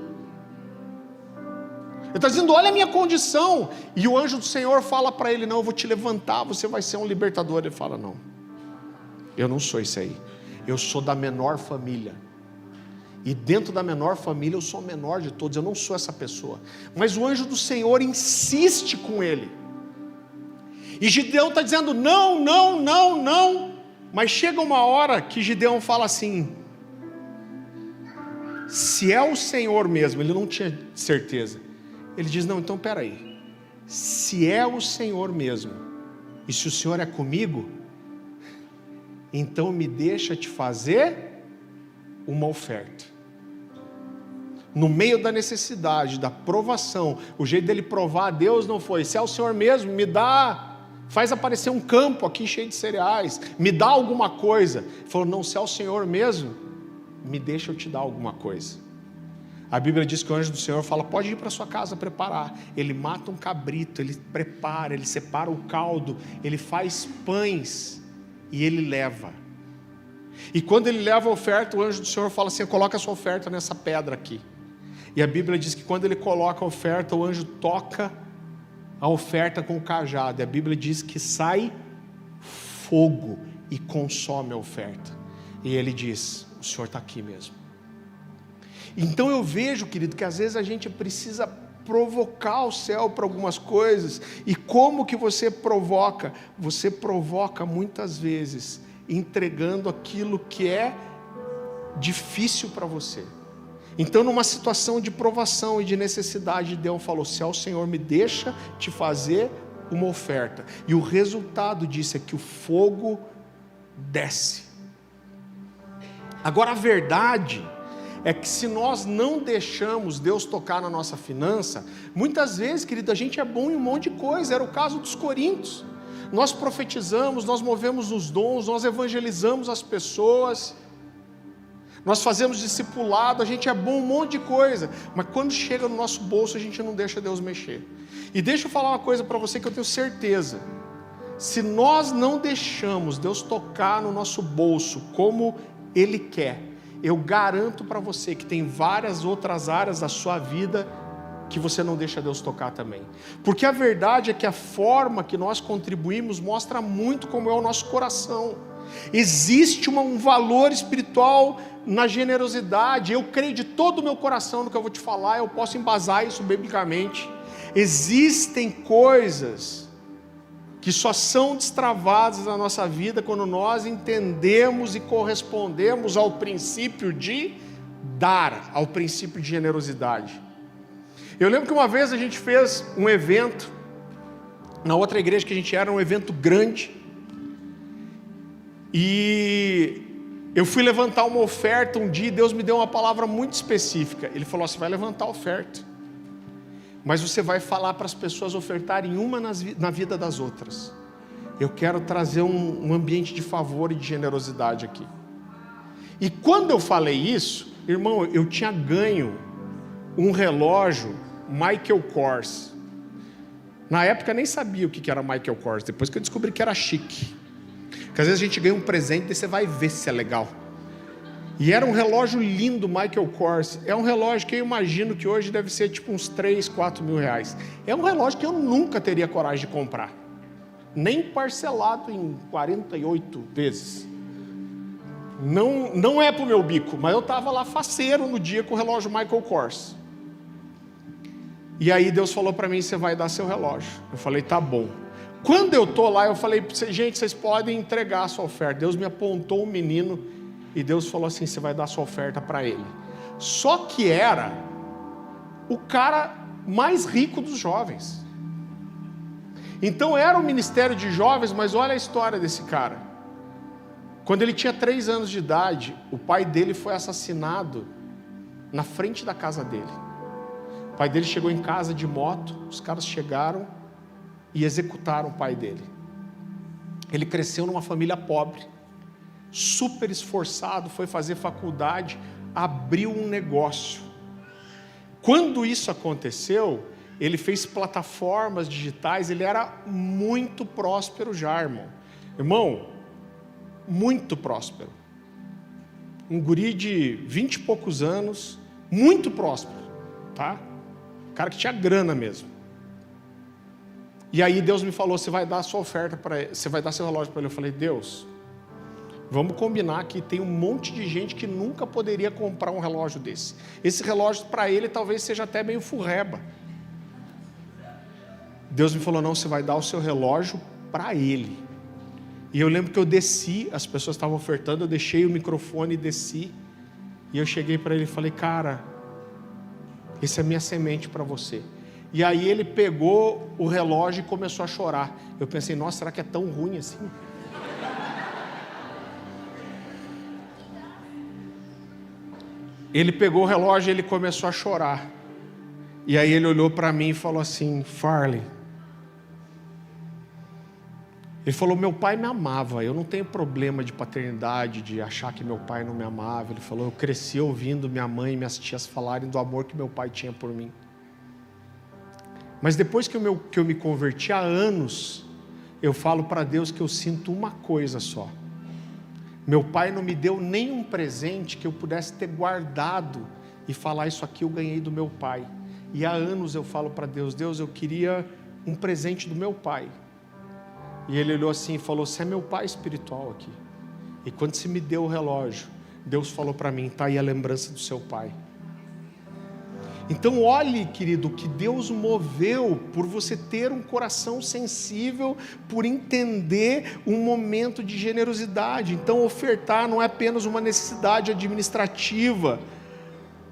Ele está dizendo: olha a minha condição. E o anjo do Senhor fala para ele: não, eu vou te levantar, você vai ser um libertador. Ele fala: não, eu não sou isso aí, eu sou da menor família, e dentro da menor família eu sou o menor de todos, eu não sou essa pessoa. Mas o anjo do Senhor insiste com ele, e Gideão está dizendo: não, não, não, não. Mas chega uma hora que Gideão fala assim: se é o Senhor mesmo, ele não tinha certeza. Ele diz: não, então peraí, se é o Senhor mesmo, e se o Senhor é comigo, então me deixa te fazer uma oferta. No meio da necessidade, da provação, o jeito dele provar a Deus não foi: se é o Senhor mesmo, me dá, faz aparecer um campo aqui cheio de cereais, me dá alguma coisa. Ele falou: não, se é o Senhor mesmo, me deixa eu te dar alguma coisa. A Bíblia diz que o anjo do Senhor fala: pode ir para sua casa preparar. Ele mata um cabrito, ele prepara, ele separa o caldo, ele faz pães e ele leva. E quando ele leva a oferta, o anjo do Senhor fala assim: coloca a sua oferta nessa pedra aqui. E a Bíblia diz que quando ele coloca a oferta, o anjo toca a oferta com o cajado. E a Bíblia diz que sai fogo e consome a oferta. E ele diz: o Senhor está aqui mesmo. Então eu vejo, querido, que às vezes a gente precisa provocar o céu para algumas coisas. E como que você provoca? Você provoca muitas vezes entregando aquilo que é difícil para você. Então, numa situação de provação e de necessidade, Deus falou: se é o Senhor, me deixa te fazer uma oferta. E o resultado disso é que o fogo desce. Agora, a verdade é que se nós não deixamos Deus tocar na nossa finança, muitas vezes, querido, a gente é bom em um monte de coisa. Era o caso dos coríntios. Nós profetizamos, nós movemos os dons, nós evangelizamos as pessoas, nós fazemos discipulado, a gente é bom em um monte de coisa, mas quando chega no nosso bolso a gente não deixa Deus mexer. E deixa eu falar uma coisa para você que eu tenho certeza: se nós não deixamos Deus tocar no nosso bolso como Ele quer, eu garanto para você que tem várias outras áreas da sua vida que você não deixa Deus tocar também. Porque a verdade é que a forma que nós contribuímos mostra muito como é o nosso coração. Existe um valor espiritual na generosidade. Eu creio de todo o meu coração no que eu vou te falar, eu posso embasar isso biblicamente. Existem coisas que só são destravadas na nossa vida quando nós entendemos e correspondemos ao princípio de dar, ao princípio de generosidade. Eu lembro que uma vez a gente fez um evento, na outra igreja que a gente era um evento grande, e eu fui levantar uma oferta um dia, e Deus me deu uma palavra muito específica. Ele falou: você vai levantar a oferta, mas você vai falar para as pessoas ofertarem uma na vida das outras. Eu quero trazer um ambiente de favor e de generosidade aqui. E quando eu falei isso, irmão, eu tinha ganho um relógio Michael Kors. Na época eu nem sabia o que era Michael Kors, depois que eu descobri que era chique. Porque às vezes a gente ganha um presente e você vai ver se é legal. E era um relógio lindo, Michael Kors. É um relógio que eu imagino que hoje deve ser tipo uns 3, 4 mil reais. É um relógio que eu nunca teria coragem de comprar, nem parcelado em 48 vezes. Não é para o meu bico, mas eu estava lá faceiro no dia com o relógio Michael Kors. E aí Deus falou para mim: você vai dar seu relógio. Eu falei: tá bom. Quando eu estou lá, eu falei: gente, vocês podem entregar a sua oferta. Deus me apontou um menino e Deus falou assim: você vai dar sua oferta para ele. Só que era o cara mais rico dos jovens. Então era o ministério de jovens, mas olha a história desse cara. Quando ele tinha 3 anos de idade, o pai dele foi assassinado na frente da casa dele. O pai dele chegou em casa de moto, os caras chegaram e executaram o pai dele. Ele cresceu numa família pobre, super esforçado, foi fazer faculdade, abriu um negócio. Quando isso aconteceu, ele fez plataformas digitais, ele era muito próspero já, irmão. Irmão, muito próspero. Um guri de 20 e poucos anos, muito próspero, tá? Cara que tinha grana mesmo. E aí Deus me falou, você vai dar a sua oferta para ele, você vai dar seu relógio para ele. Eu falei, Deus, vamos combinar que tem um monte de gente que nunca poderia comprar um relógio desse. Esse relógio para ele talvez seja até meio furreba. Deus me falou, não, você vai dar o seu relógio para ele. E eu lembro que eu desci, as pessoas estavam ofertando, eu deixei o microfone e desci. E eu cheguei para ele e falei, cara, essa é a minha semente para você. E aí ele pegou o relógio e começou a chorar. Eu pensei, nossa, será que é tão ruim assim? Ele pegou o relógio e ele começou a chorar. E aí ele olhou para mim e falou assim, Farley, ele falou, meu pai me amava, eu não tenho problema de paternidade, de achar que meu pai não me amava. Ele falou, eu cresci ouvindo minha mãe e minhas tias falarem do amor que meu pai tinha por mim. Mas depois que eu me converti há anos, eu falo para Deus que eu sinto uma coisa só. Meu pai não me deu nenhum presente que eu pudesse ter guardado e falar, isso aqui eu ganhei do meu pai. E há anos eu falo para Deus, Deus, eu queria um presente do meu pai. E ele olhou assim e falou, você é meu pai espiritual aqui. E quando você me deu o relógio, Deus falou para mim, está aí a lembrança do seu pai. Então olhe, querido, que Deus moveu por você ter um coração sensível, por entender um momento de generosidade. Então ofertar não é apenas uma necessidade administrativa,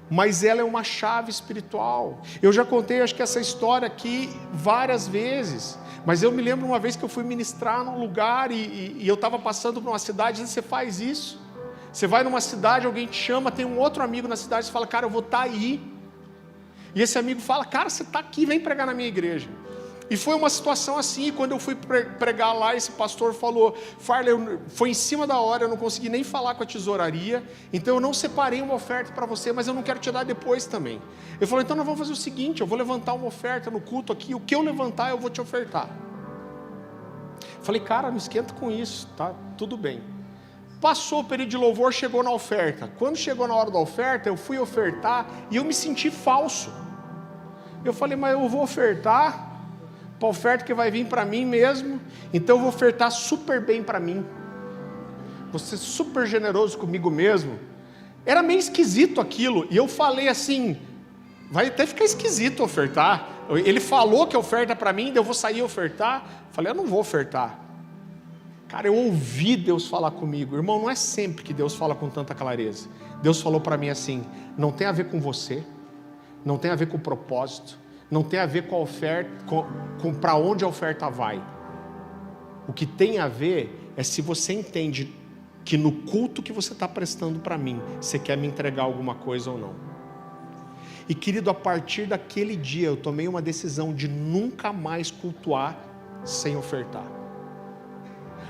mas ela é uma chave espiritual. Eu já contei, acho que essa história aqui várias vezes, mas eu me lembro uma vez que eu fui ministrar num lugar e eu estava passando por uma cidade, e você faz isso. Você vai numa cidade, alguém te chama, tem um outro amigo na cidade, você fala, cara, eu vou estar aí. E esse amigo fala, cara, você está aqui, vem pregar na minha igreja. E foi uma situação assim, e quando eu fui pregar lá, esse pastor falou, Farley, foi em cima da hora, eu não consegui nem falar com a tesouraria, então eu não separei uma oferta para você, mas eu não quero te dar depois também. Ele falou, então nós vamos fazer o seguinte, eu vou levantar uma oferta no culto aqui, o que eu levantar eu vou te ofertar. Falei, cara, não esquenta com isso, tá? Tudo bem. Passou o período de louvor, chegou na oferta. Quando chegou na hora da oferta, eu fui ofertar e eu me senti falso. Eu falei, mas eu vou ofertar para a oferta que vai vir para mim mesmo, então eu vou ofertar super bem para mim. Vou ser super generoso comigo mesmo. Era meio esquisito aquilo, e eu falei assim, vai até ficar esquisito ofertar. Ele falou que a oferta é para mim, eu vou sair e ofertar. Falei, eu não vou ofertar. Cara, eu ouvi Deus falar comigo. Irmão, não é sempre que Deus fala com tanta clareza. Deus falou para mim assim, não tem a ver com você, não tem a ver com o propósito, não tem a ver com a oferta, com para onde a oferta vai. O que tem a ver é se você entende que no culto que você está prestando para mim, você quer me entregar alguma coisa ou não. E querido, a partir daquele dia eu tomei uma decisão de nunca mais cultuar sem ofertar.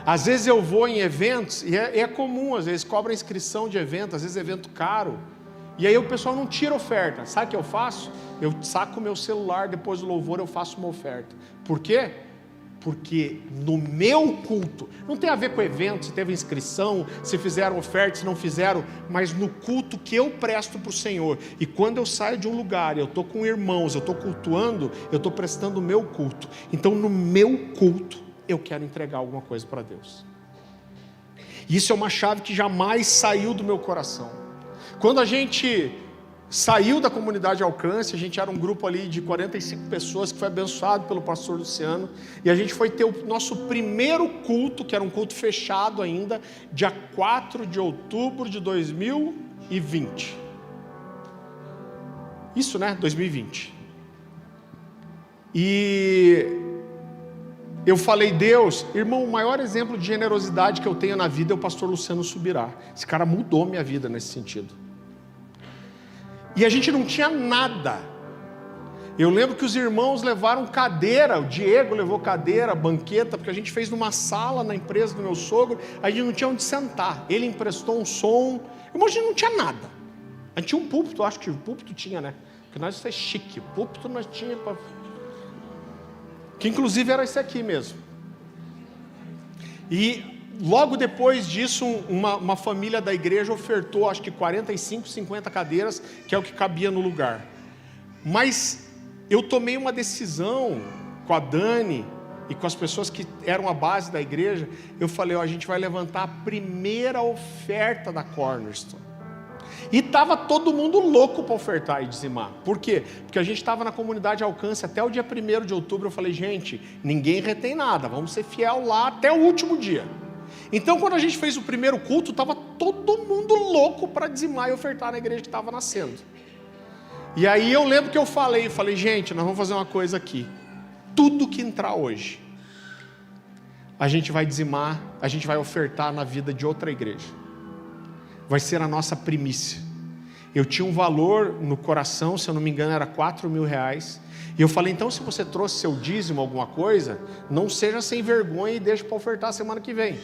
Às vezes eu vou em eventos, e é comum, às vezes cobra inscrição de evento, às vezes evento caro, e aí o pessoal não tira oferta. Sabe o que eu faço? Eu saco o meu celular, depois do louvor eu faço uma oferta. Por quê? Porque no meu culto, não tem a ver com evento, se teve inscrição, se fizeram oferta, se não fizeram, mas no culto que eu presto para o Senhor. E quando eu saio de um lugar, eu estou com irmãos, eu estou cultuando, eu estou prestando o meu culto. Então no meu culto, eu quero entregar alguma coisa para Deus. Isso é uma chave que jamais saiu do meu coração. Quando a gente saiu da comunidade Alcance, a gente era um grupo ali de 45 pessoas que foi abençoado pelo pastor Luciano, e a gente foi ter o nosso primeiro culto, que era um culto fechado ainda, dia 4 de outubro de 2020. Isso, né? 2020. E eu falei, Deus, irmão, o maior exemplo de generosidade que eu tenho na vida é o pastor Luciano Subirá. Esse cara mudou minha vida nesse sentido. E a gente não tinha nada. Eu lembro que os irmãos levaram cadeira, o Diego levou cadeira, banqueta, porque a gente fez numa sala na empresa do meu sogro, a gente não tinha onde sentar. Ele emprestou um som, irmão, a gente não tinha nada. A gente tinha um púlpito, acho que o púlpito tinha, né? Porque nós isso é chique, o púlpito nós tinha para que inclusive era esse aqui mesmo. E logo depois disso, uma família da igreja ofertou, acho que 45, 50 cadeiras, que é o que cabia no lugar. Mas eu tomei uma decisão com a Dani e com as pessoas que eram a base da igreja. Eu falei, a gente vai levantar a primeira oferta da Cornerstone. E estava todo mundo louco para ofertar e dizimar. Por quê? Porque a gente estava na comunidade Alcance até o dia 1º de outubro. Eu falei, gente, ninguém retém nada, vamos ser fiel lá até o último dia. Então, quando a gente fez o primeiro culto, estava todo mundo louco para dizimar e ofertar na igreja que estava nascendo. E aí eu lembro que eu falei, gente, nós vamos fazer uma coisa aqui. Tudo que entrar hoje, a gente vai dizimar, a gente vai ofertar na vida de outra igreja. Vai ser a nossa primícia. Eu tinha um valor no coração, se eu não me engano era R$4.000, e eu falei, então se você trouxe seu dízimo, alguma coisa, não seja sem vergonha e deixa para ofertar semana que vem.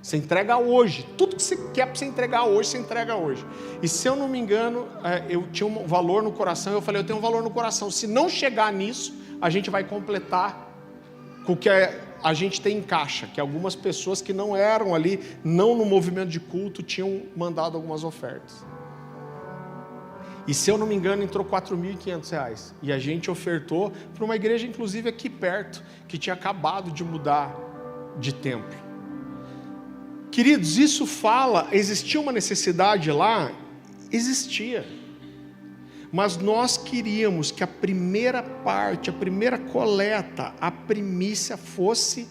Você entrega hoje, tudo que você quer para você entregar hoje, você entrega hoje. E se eu não me engano, eu tinha um valor no coração, eu falei, eu tenho um valor no coração, se não chegar nisso, a gente vai completar com o que a gente tem em caixa, que algumas pessoas que não eram ali, não no movimento de culto, tinham mandado algumas ofertas. E se eu não me engano, entrou R$4.500. E a gente ofertou para uma igreja, inclusive aqui perto, que tinha acabado de mudar de templo. Queridos, isso fala, existia uma necessidade lá? Existia. Mas nós queríamos que a primeira parte, a primeira coleta, a primícia fosse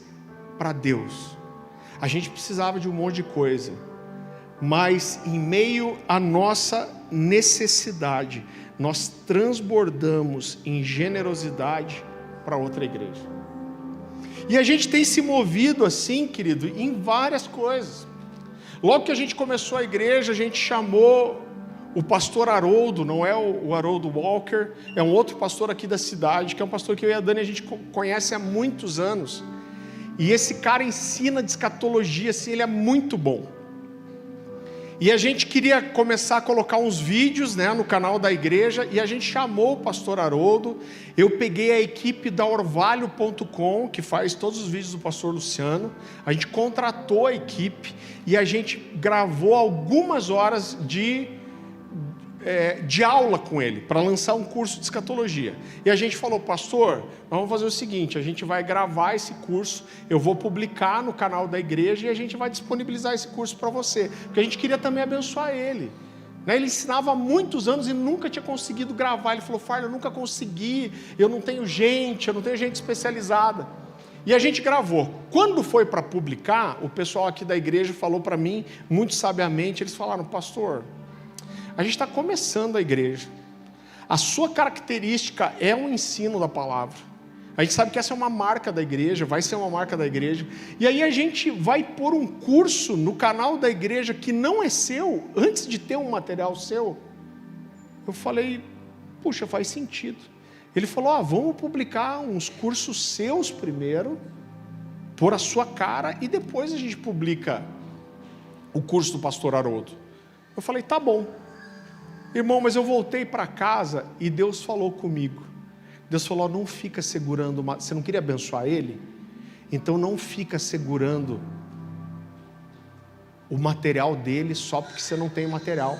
para Deus. A gente precisava de um monte de coisa, mas em meio à nossa necessidade, nós transbordamos em generosidade para outra igreja. E a gente tem se movido assim, querido, em várias coisas. Logo que a gente começou a igreja, a gente chamou o pastor Haroldo, não é o Haroldo Walker, é um outro pastor aqui da cidade, que é um pastor que eu e a Dani a gente conhece há muitos anos. E esse cara ensina de escatologia, assim, ele é muito bom. E a gente queria começar a colocar uns vídeos, né, no canal da igreja, e a gente chamou o pastor Haroldo. Eu peguei a equipe da Orvalho.com, que faz todos os vídeos do pastor Luciano, a gente contratou a equipe, e a gente gravou algumas horas de aula com ele, para lançar um curso de escatologia. E a gente falou, pastor, nós vamos fazer o seguinte, a gente vai gravar esse curso, eu vou publicar no canal da igreja e a gente vai disponibilizar esse curso para você, porque a gente queria também abençoar ele. Ele ensinava há muitos anos e nunca tinha conseguido gravar. Ele falou, Farley, eu nunca consegui, eu não tenho gente especializada. E a gente gravou. Quando foi para publicar, o pessoal aqui da igreja falou para mim, muito sabiamente, eles falaram, pastor, a gente está começando a igreja, a sua característica é um ensino da palavra, a gente sabe que essa é uma marca da igreja, vai ser uma marca da igreja, e aí a gente vai pôr um curso no canal da igreja que não é seu, antes de ter um material seu. Eu falei, puxa, faz sentido. Ele falou, vamos publicar uns cursos seus primeiro, pôr a sua cara, e depois a gente publica o curso do pastor Haroldo. Eu falei, tá bom. Irmão, mas eu voltei para casa e Deus falou comigo. Deus falou, não fica segurando, você não queria abençoar ele? Então não fica segurando o material dele só porque você não tem material.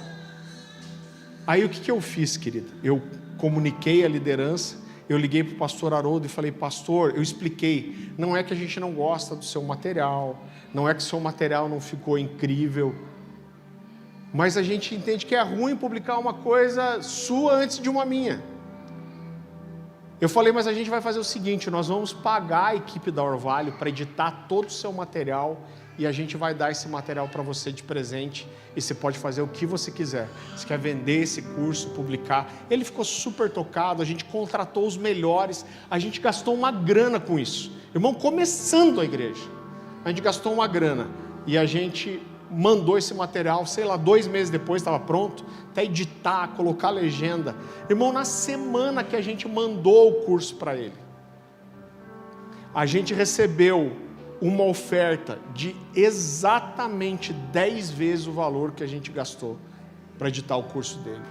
Aí o que eu fiz, querida? Eu comuniquei a liderança, eu liguei para o pastor Haroldo e falei, pastor, eu expliquei, não é que a gente não gosta do seu material, não é que o seu material não ficou incrível, mas a gente entende que é ruim publicar uma coisa sua antes de uma minha. Eu falei, mas a gente vai fazer o seguinte, nós vamos pagar a equipe da Orvalho para editar todo o seu material e a gente vai dar esse material para você de presente e você pode fazer o que você quiser. Você quer vender esse curso, publicar. Ele ficou super tocado, a gente contratou os melhores, a gente gastou uma grana com isso. Irmão, começando a igreja, a gente gastou uma grana e a gente mandou esse material, 2 meses depois estava pronto, até editar, colocar legenda. Irmão, na semana que a gente mandou o curso para ele, a gente recebeu uma oferta de exatamente 10 vezes o valor que a gente gastou para editar o curso dele.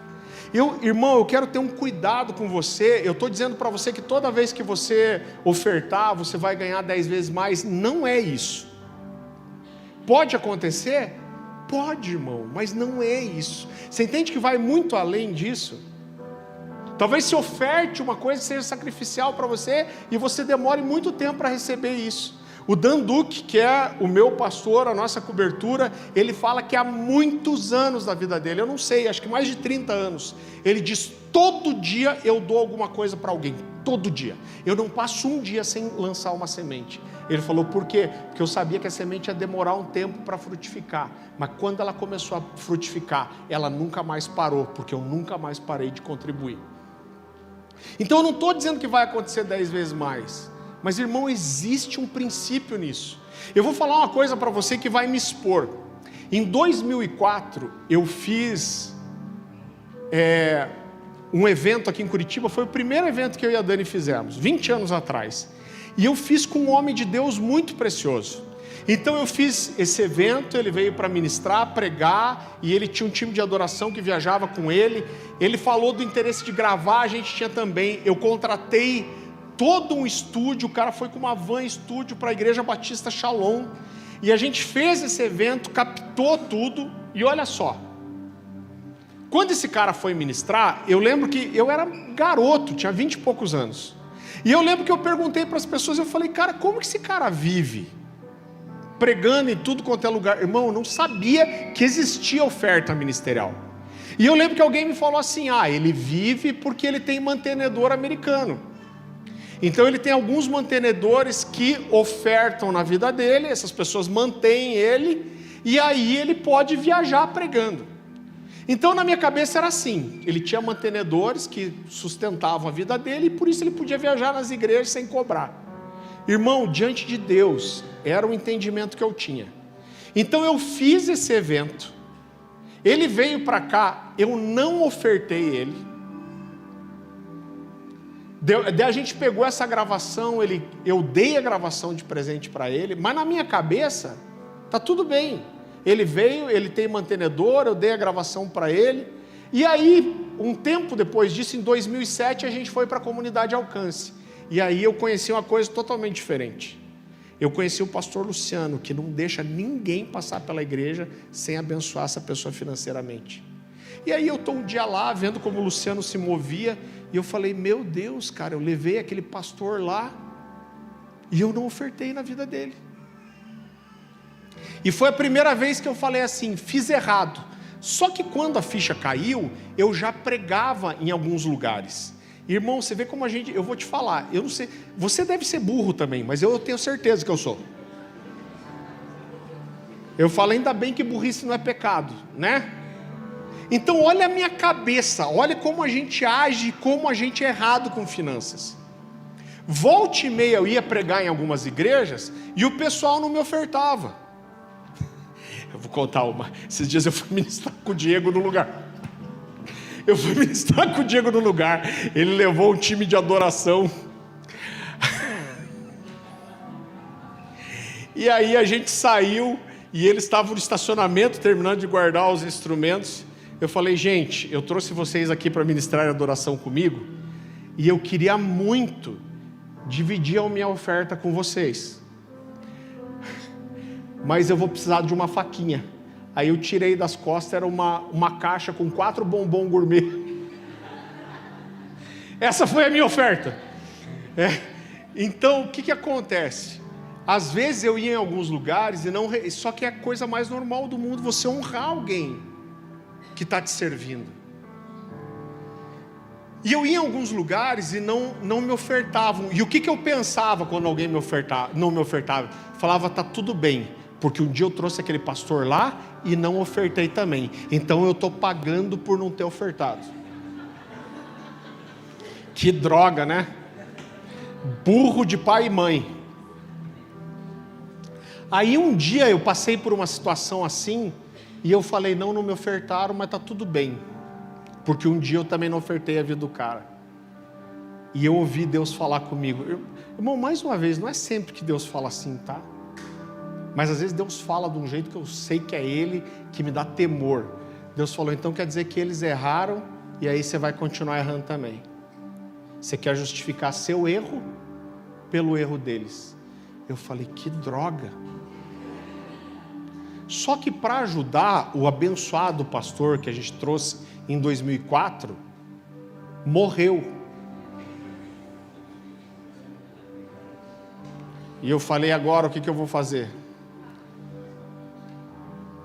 Irmão, eu quero ter um cuidado com você. Eu estou dizendo para você que toda vez que você ofertar, você vai ganhar 10 vezes mais. Não é isso. Pode acontecer? Pode, irmão, mas não é isso. Você entende que vai muito além disso? Talvez se oferte uma coisa que seja sacrificial para você e você demore muito tempo para receber isso. O Dan Duque, que é o meu pastor, a nossa cobertura, ele fala que há muitos anos da vida dele, eu não sei, acho que mais de 30 anos, ele diz: todo dia eu dou alguma coisa para alguém, todo dia. Eu não passo um dia sem lançar uma semente. Ele falou: por quê? Porque eu sabia que a semente ia demorar um tempo para frutificar, mas quando ela começou a frutificar, ela nunca mais parou, porque eu nunca mais parei de contribuir. Então eu não estou dizendo que vai acontecer 10 vezes mais, mas, irmão, existe um princípio nisso. Eu vou falar uma coisa para você que vai me expor. Em 2004, eu fiz um evento aqui em Curitiba. Foi o primeiro evento que eu e a Dani fizemos, 20 anos atrás. E eu fiz com um homem de Deus muito precioso. Então eu fiz esse evento, ele veio para ministrar, pregar, e ele tinha um time de adoração que viajava com ele. Ele falou do interesse de gravar, a gente tinha também. Eu contratei todo um estúdio, o cara foi com uma van estúdio para a Igreja Batista Shalom, e a gente fez esse evento, captou tudo, e olha só, quando esse cara foi ministrar, eu lembro que eu era garoto, tinha 20 e poucos anos, e eu lembro que eu perguntei para as pessoas, eu falei: cara, como que esse cara vive? Pregando em tudo quanto é lugar. Irmão, eu não sabia que existia oferta ministerial, e eu lembro que alguém me falou assim: ele vive porque ele tem mantenedor americano. Então ele tem alguns mantenedores que ofertam na vida dele, essas pessoas mantêm ele, e aí ele pode viajar pregando. Então na minha cabeça era assim, ele tinha mantenedores que sustentavam a vida dele, e por isso ele podia viajar nas igrejas sem cobrar. Irmão, diante de Deus, era o entendimento que eu tinha. Então eu fiz esse evento, ele veio para cá, eu não ofertei ele. Daí a gente pegou essa gravação, eu dei a gravação de presente para ele, mas na minha cabeça, tá tudo bem. Ele veio, ele tem mantenedor, eu dei a gravação para ele, e aí, um tempo depois disso, em 2007, a gente foi para a comunidade Alcance, e aí eu conheci uma coisa totalmente diferente. Eu conheci o pastor Luciano, que não deixa ninguém passar pela igreja sem abençoar essa pessoa financeiramente. E aí eu estou um dia lá, vendo como o Luciano se movia, e eu falei: meu Deus, cara, eu levei aquele pastor lá, e eu não ofertei na vida dele. E foi a primeira vez que eu falei assim: fiz errado. Só que quando a ficha caiu, eu já pregava em alguns lugares. Irmão, você vê como a gente, eu vou te falar, eu não sei, você deve ser burro também, mas eu tenho certeza que eu sou. Eu falo: ainda bem que burrice não é pecado, né? Então olha a minha cabeça, olha como a gente age, como a gente é errado com finanças. Volta e meia eu ia pregar em algumas igrejas e o pessoal não me ofertava. Eu vou contar uma. Esses dias eu fui ministrar com o Diego no lugar. Ele levou um time de adoração. E aí a gente saiu e eles estavam no estacionamento terminando de guardar os instrumentos. Eu falei: gente, eu trouxe vocês aqui para ministrar a adoração comigo, e eu queria muito dividir a minha oferta com vocês, mas eu vou precisar de uma faquinha. Aí eu tirei das costas, era uma caixa com 4 bombom gourmet. Essa foi a minha oferta. Então o que acontece? Às vezes eu ia em alguns lugares e não, só que é a coisa mais normal do mundo você honrar alguém que está te servindo. E eu ia em alguns lugares e não me ofertavam. E o que eu pensava quando alguém não me ofertava? Falava: tá tudo bem, porque um dia eu trouxe aquele pastor lá e não ofertei também, então eu estou pagando por não ter ofertado. Que droga, né? Burro de pai e mãe. Aí um dia eu passei por uma situação assim, e eu falei: não me ofertaram, mas está tudo bem, porque um dia eu também não ofertei a vida do cara, e eu ouvi Deus falar comigo. Irmão, mais uma vez, não é sempre que Deus fala assim, tá? Mas às vezes Deus fala de um jeito que eu sei que é Ele, que me dá temor. Deus falou: então quer dizer que eles erraram e aí você vai continuar errando também. Você quer justificar seu erro pelo erro deles. Eu falei, que droga. Só que para ajudar, o abençoado pastor que a gente trouxe em 2004, morreu. E eu falei, agora o que eu vou fazer?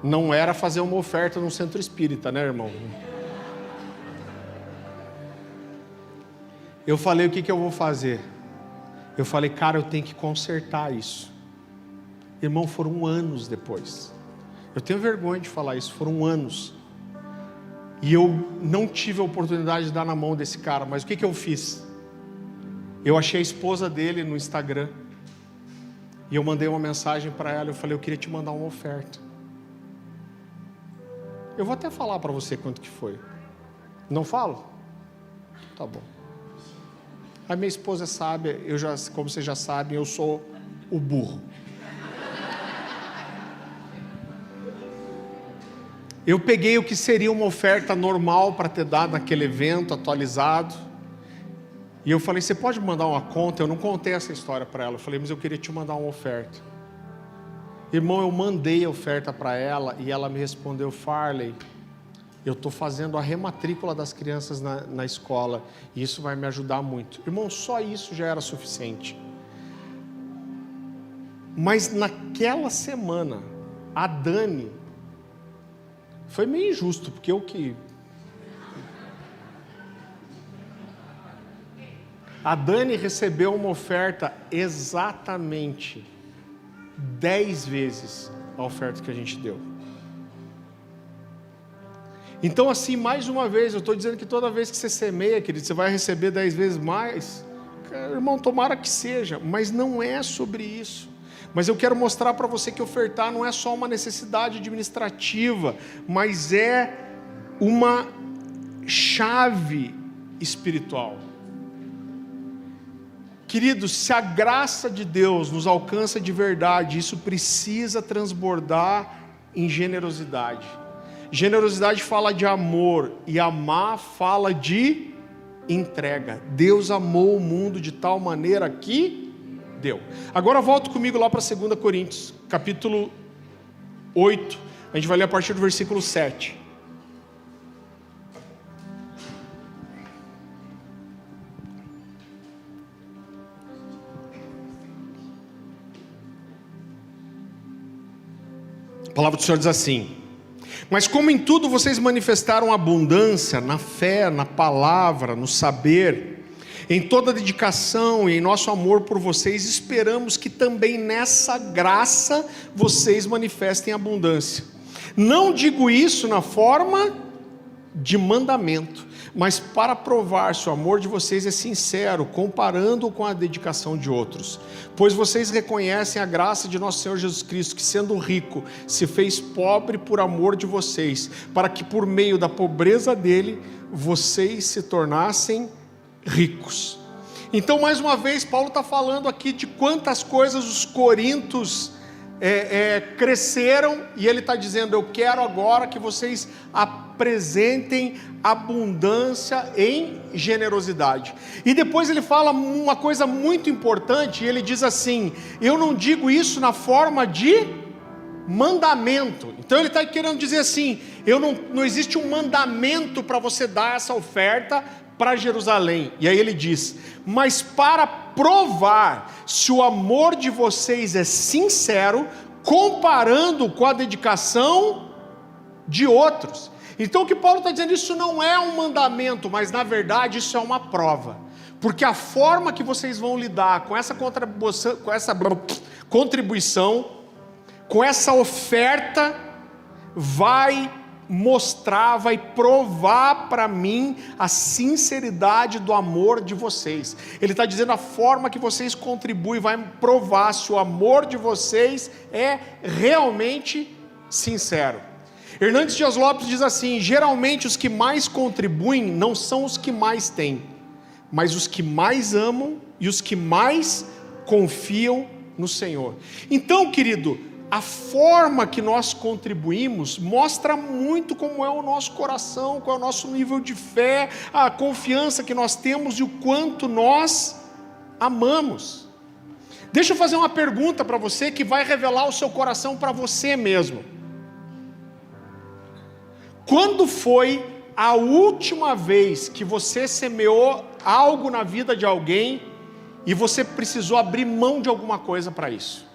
Não era fazer uma oferta no centro espírita, né, irmão? Eu falei, o que eu vou fazer? Eu falei, cara, eu tenho que consertar isso. Irmão, foram anos depois. Eu tenho vergonha de falar isso, foram anos. E eu não tive a oportunidade de dar na mão desse cara, mas o que eu fiz? Eu achei a esposa dele no Instagram. E eu mandei uma mensagem para ela, eu falei, eu queria te mandar uma oferta. Eu vou até falar para você quanto que foi. Não falo? Tá bom. A minha esposa sabe, como vocês já sabem, eu sou o burro. Eu peguei o que seria uma oferta normal para ter dado naquele evento atualizado. E eu falei, você pode me mandar uma conta? Eu não contei essa história para ela. Eu falei, mas eu queria te mandar uma oferta. Irmão, eu mandei a oferta para ela e ela me respondeu, Farley, eu estou fazendo a rematrícula das crianças na escola e isso vai me ajudar muito. Irmão, só isso já era suficiente. Mas naquela semana, a Dani, foi meio injusto, porque a Dani recebeu uma oferta exatamente 10 vezes a oferta que a gente deu. Então assim, mais uma vez, eu estou dizendo que toda vez que você semeia, querido, você vai receber 10 vezes mais. Irmão, tomara que seja, mas não é sobre isso. Mas eu quero mostrar para você que ofertar não é só uma necessidade administrativa, mas é uma chave espiritual. Queridos, se a graça de Deus nos alcança de verdade, isso precisa transbordar em generosidade. Generosidade fala de amor e amar fala de entrega. Deus amou o mundo de tal maneira que deu. Agora volta comigo lá para 2 Coríntios, capítulo 8. A gente vai ler a partir do versículo 7. A palavra do Senhor diz assim: mas como em tudo vocês manifestaram abundância, na fé, na palavra, no saber, em toda a dedicação e em nosso amor por vocês, esperamos que também nessa graça vocês manifestem abundância. Não digo isso na forma de mandamento, mas para provar se o amor de vocês é sincero, comparando-o com a dedicação de outros. Pois vocês reconhecem a graça de nosso Senhor Jesus Cristo, que sendo rico, se fez pobre por amor de vocês, para que por meio da pobreza dele, vocês se tornassem ricos. Então, mais uma vez, Paulo está falando aqui de quantas coisas os coríntios cresceram, e ele está dizendo, eu quero agora que vocês apresentem abundância em generosidade. E depois ele fala uma coisa muito importante, ele diz assim, eu não digo isso na forma de mandamento. Então ele está querendo dizer assim, não existe um mandamento para você dar essa oferta para Jerusalém. E aí ele diz, mas para provar se o amor de vocês é sincero, comparando com a dedicação de outros. Então o que Paulo está dizendo, isso não é um mandamento, mas na verdade isso é uma prova, porque a forma que vocês vão lidar com essa contribuição, com essa oferta, vai mostrar, vai provar para mim a sinceridade do amor de vocês. Ele está dizendo, a forma que vocês contribuem vai provar se o amor de vocês é realmente sincero. Hernandes Dias Lopes diz assim, geralmente os que mais contribuem não são os que mais têm, mas os que mais amam e os que mais confiam no Senhor. Então, querido, a forma que nós contribuímos mostra muito como é o nosso coração, qual é o nosso nível de fé, a confiança que nós temos e o quanto nós amamos. Deixa eu fazer uma pergunta para você que vai revelar o seu coração para você mesmo. Quando foi a última vez que você semeou algo na vida de alguém e você precisou abrir mão de alguma coisa para isso?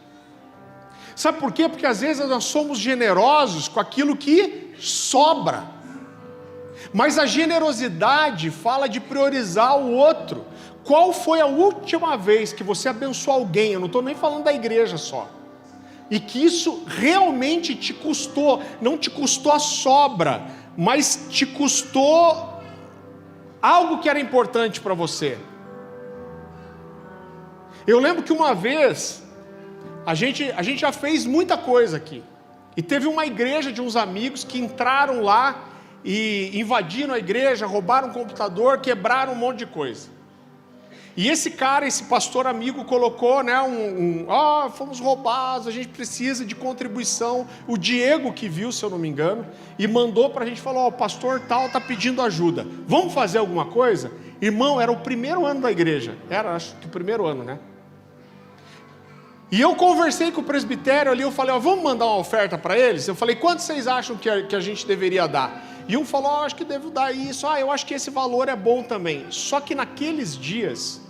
Sabe por quê? Porque às vezes nós somos generosos com aquilo que sobra. Mas a generosidade fala de priorizar o outro. Qual foi a última vez que você abençoou alguém? Eu não estou nem falando da igreja só. E que isso realmente te custou, não te custou a sobra, mas te custou algo que era importante para você. Eu lembro que uma vez, a gente já fez muita coisa aqui. E teve uma igreja de uns amigos que entraram lá e invadiram a igreja, roubaram um computador, quebraram um monte de coisa. E esse cara, esse pastor amigo colocou, né, fomos roubados, a gente precisa de contribuição. O Diego que viu, se eu não me engano, e mandou para a gente, falou, o pastor tal está pedindo ajuda. Vamos fazer alguma coisa? Irmão, era o primeiro ano da igreja. Era, acho que o primeiro ano, né? E eu conversei com o presbitério ali, eu falei, vamos mandar uma oferta para eles? Eu falei, quanto vocês acham que a gente deveria dar? E um falou, acho que devo dar isso, eu acho que esse valor é bom também. Só que naqueles dias,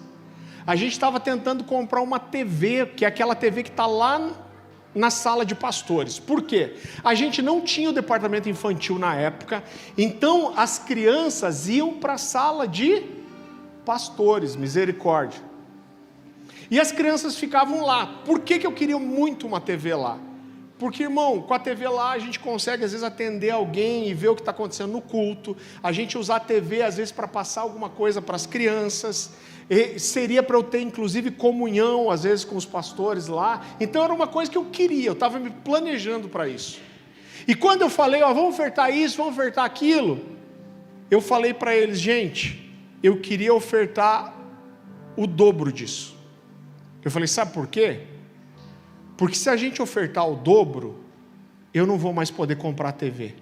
a gente estava tentando comprar uma TV, que é aquela TV que está lá na sala de pastores. Por quê? A gente não tinha o departamento infantil na época, então as crianças iam para a sala de pastores, misericórdia. E as crianças ficavam lá. Por que eu queria muito uma TV lá? Porque, irmão, com a TV lá a gente consegue às vezes atender alguém e ver o que está acontecendo no culto. A gente usar a TV às vezes para passar alguma coisa para as crianças. E seria para eu ter inclusive comunhão às vezes com os pastores lá. Então era uma coisa que eu queria, eu estava me planejando para isso. E quando eu falei, vamos ofertar isso, vamos ofertar aquilo, eu falei para eles, gente, eu queria ofertar o dobro disso. Eu falei, sabe por quê? Porque se a gente ofertar o dobro, eu não vou mais poder comprar TV.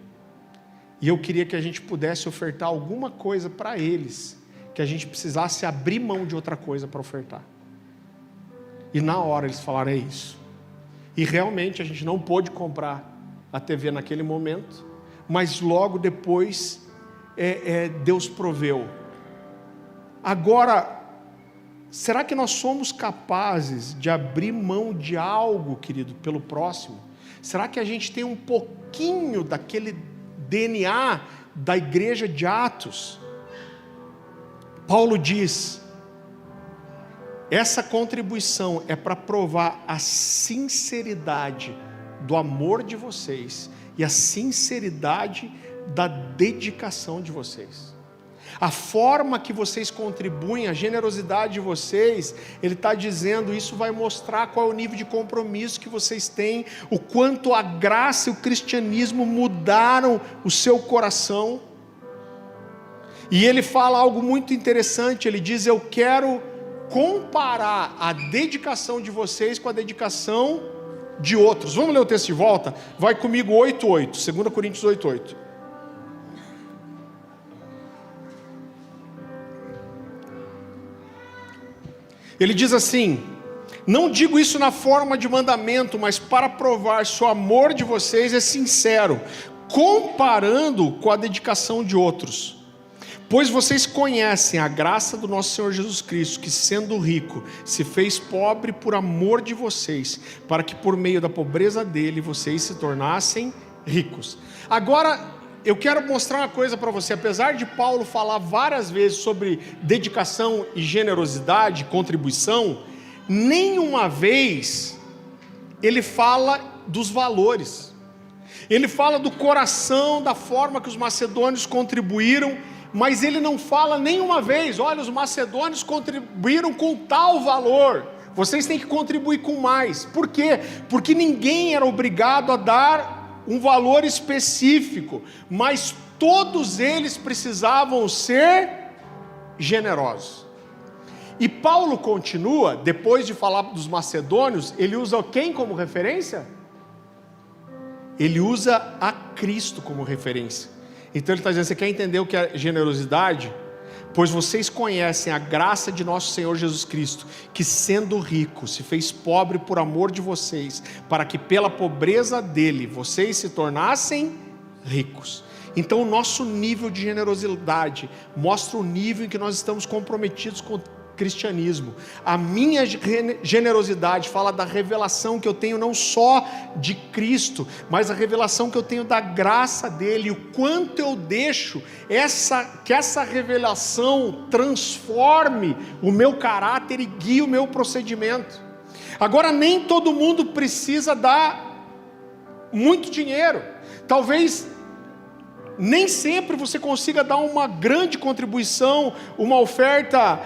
E eu queria que a gente pudesse ofertar alguma coisa para eles, que a gente precisasse abrir mão de outra coisa para ofertar. E na hora eles falaram, é isso. E realmente a gente não pôde comprar a TV naquele momento, mas logo depois Deus proveu. Agora, será que nós somos capazes de abrir mão de algo, querido, pelo próximo? Será que a gente tem um pouquinho daquele DNA da igreja de Atos? Paulo diz, essa contribuição é para provar a sinceridade do amor de vocês e a sinceridade da dedicação de vocês. A forma que vocês contribuem, a generosidade de vocês, ele está dizendo, isso vai mostrar qual é o nível de compromisso que vocês têm, o quanto a graça e o cristianismo mudaram o seu coração. E ele fala algo muito interessante, ele diz, eu quero comparar a dedicação de vocês com a dedicação de outros. Vamos ler o texto de volta? Vai comigo 8:8, 2 Coríntios 8:8. Ele diz assim, não digo isso na forma de mandamento, mas para provar se o amor de vocês é sincero, comparando com a dedicação de outros. Pois vocês conhecem a graça do nosso Senhor Jesus Cristo, que sendo rico, se fez pobre por amor de vocês, para que por meio da pobreza dele, vocês se tornassem ricos. Agora, eu quero mostrar uma coisa para você, apesar de Paulo falar várias vezes sobre dedicação e generosidade, contribuição, nenhuma vez ele fala dos valores. Ele fala do coração, da forma que os macedônios contribuíram, mas ele não fala nenhuma vez, olha, os macedônios contribuíram com tal valor, vocês têm que contribuir com mais. Por quê? Porque ninguém era obrigado a dar um valor específico, mas todos eles precisavam ser generosos. E Paulo continua, depois de falar dos macedônios, ele usa quem como referência? Ele usa a Cristo como referência. Então ele está dizendo, você quer entender o que é generosidade? Pois vocês conhecem a graça de nosso Senhor Jesus Cristo, que sendo rico, se fez pobre por amor de vocês, para que pela pobreza dele, vocês se tornassem ricos. Então o nosso nível de generosidade mostra o nível em que nós estamos comprometidos com o cristianismo. A minha generosidade fala da revelação que eu tenho não só de Cristo, mas a revelação que eu tenho da graça dele, o quanto eu deixo que essa revelação transforme o meu caráter e guie o meu procedimento. Agora, nem todo mundo precisa dar muito dinheiro. Talvez nem sempre você consiga dar uma grande contribuição, uma oferta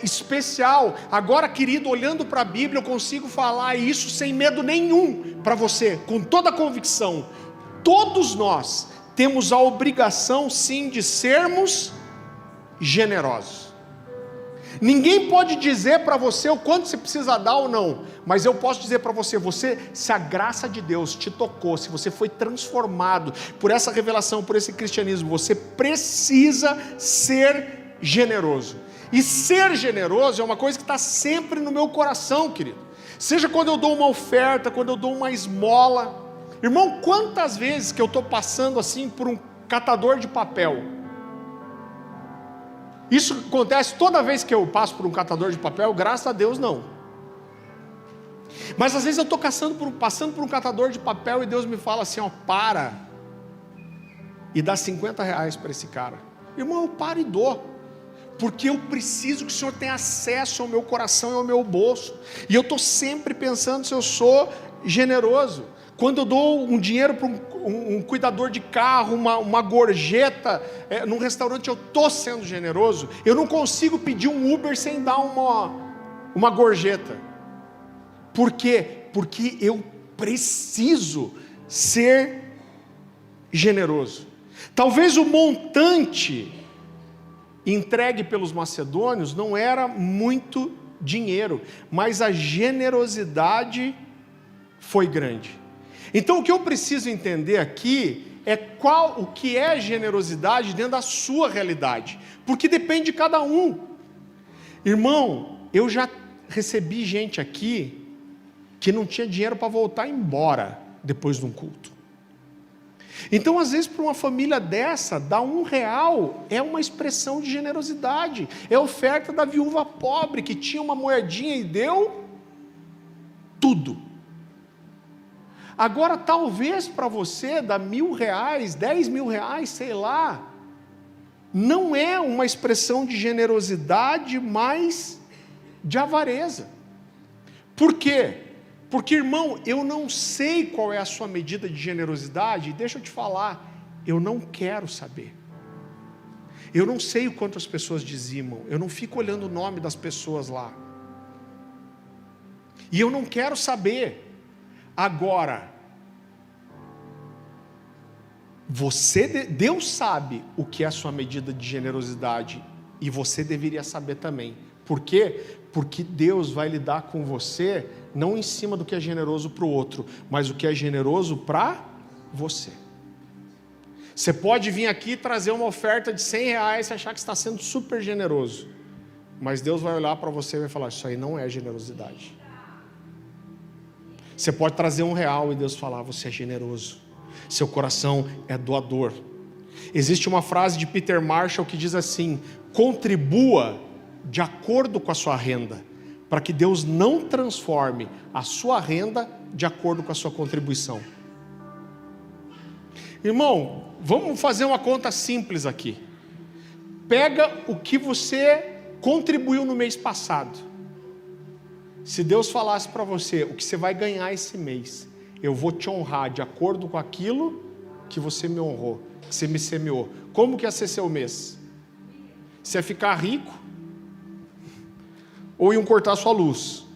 especial. Agora, querido, olhando para a Bíblia, eu consigo falar isso sem medo nenhum para você, com toda a convicção. Todos nós temos a obrigação, sim, de sermos generosos. Ninguém pode dizer para você o quanto você precisa dar ou não, mas eu posso dizer para você, se a graça de Deus te tocou, se você foi transformado por essa revelação, por esse cristianismo, você precisa ser generoso. E ser generoso é uma coisa que está sempre no meu coração, querido. Seja quando eu dou uma oferta, quando eu dou uma esmola. Irmão, quantas vezes que eu estou passando assim por um catador de papel? Isso acontece toda vez que eu passo por um catador de papel, graças a Deus não. Mas às vezes eu estou passando por um catador de papel e Deus me fala assim, ó, para e dá R$50 para esse cara. Irmão, eu paro e dou, porque eu preciso que o Senhor tenha acesso ao meu coração e ao meu bolso, e eu estou sempre pensando se eu sou generoso. Quando eu dou um dinheiro para um cuidador de carro, uma gorjeta, num restaurante, eu estou sendo generoso. Eu não consigo pedir um Uber sem dar uma gorjeta. Por quê? Porque eu preciso ser generoso. Talvez o montante entregue pelos macedônios não era muito dinheiro, mas a generosidade foi grande. Então o que eu preciso entender aqui é o que é generosidade dentro da sua realidade, porque depende de cada um. Irmão, eu já recebi gente aqui que não tinha dinheiro para voltar embora depois de um culto. Então às vezes para uma família dessa, dar R$1 é uma expressão de generosidade, é a oferta da viúva pobre que tinha uma moedinha e deu tudo. Agora, talvez para você, dar R$1.000, R$10.000, sei lá, não é uma expressão de generosidade, mas de avareza. Por quê? Porque, irmão, eu não sei qual é a sua medida de generosidade, e deixa eu te falar, eu não quero saber. Eu não sei o quanto as pessoas dizimam, eu não fico olhando o nome das pessoas lá. E eu não quero saber. Agora, Deus sabe o que é a sua medida de generosidade, e você deveria saber também. Por quê? Porque Deus vai lidar com você, não em cima do que é generoso para o outro, mas o que é generoso para você. Você pode vir aqui e trazer uma oferta de R$100 e achar que está sendo super generoso, mas Deus vai olhar para você e vai falar, isso aí não é generosidade. Você pode trazer R$1 e Deus falar, você é generoso, seu coração é doador. Existe uma frase de Peter Marshall que diz assim, contribua de acordo com a sua renda, para que Deus não transforme a sua renda de acordo com a sua contribuição. Irmão, vamos fazer uma conta simples aqui. Pega o que você contribuiu no mês passado. Se Deus falasse para você, o que você vai ganhar esse mês, eu vou te honrar de acordo com aquilo que você me honrou, que você me semeou. Como que ia ser seu mês? Você ia ficar rico? Ou iam cortar sua luz?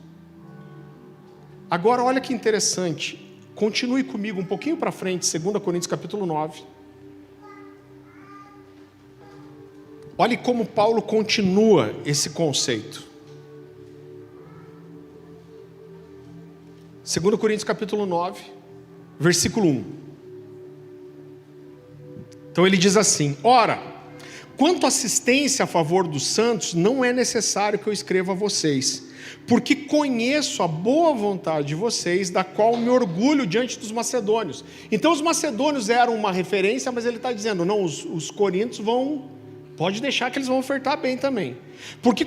Agora olha que interessante, continue comigo um pouquinho para frente, 2 Coríntios capítulo 9. Olhe como Paulo continua esse conceito. 2 Coríntios capítulo 9, versículo 1. Então ele diz assim: ora, quanto à assistência a favor dos santos, não é necessário que eu escreva a vocês, porque conheço a boa vontade de vocês, da qual me orgulho diante dos macedônios. Então os macedônios eram uma referência, mas ele está dizendo, não, os coríntios vão, pode deixar que eles vão ofertar bem também. Porque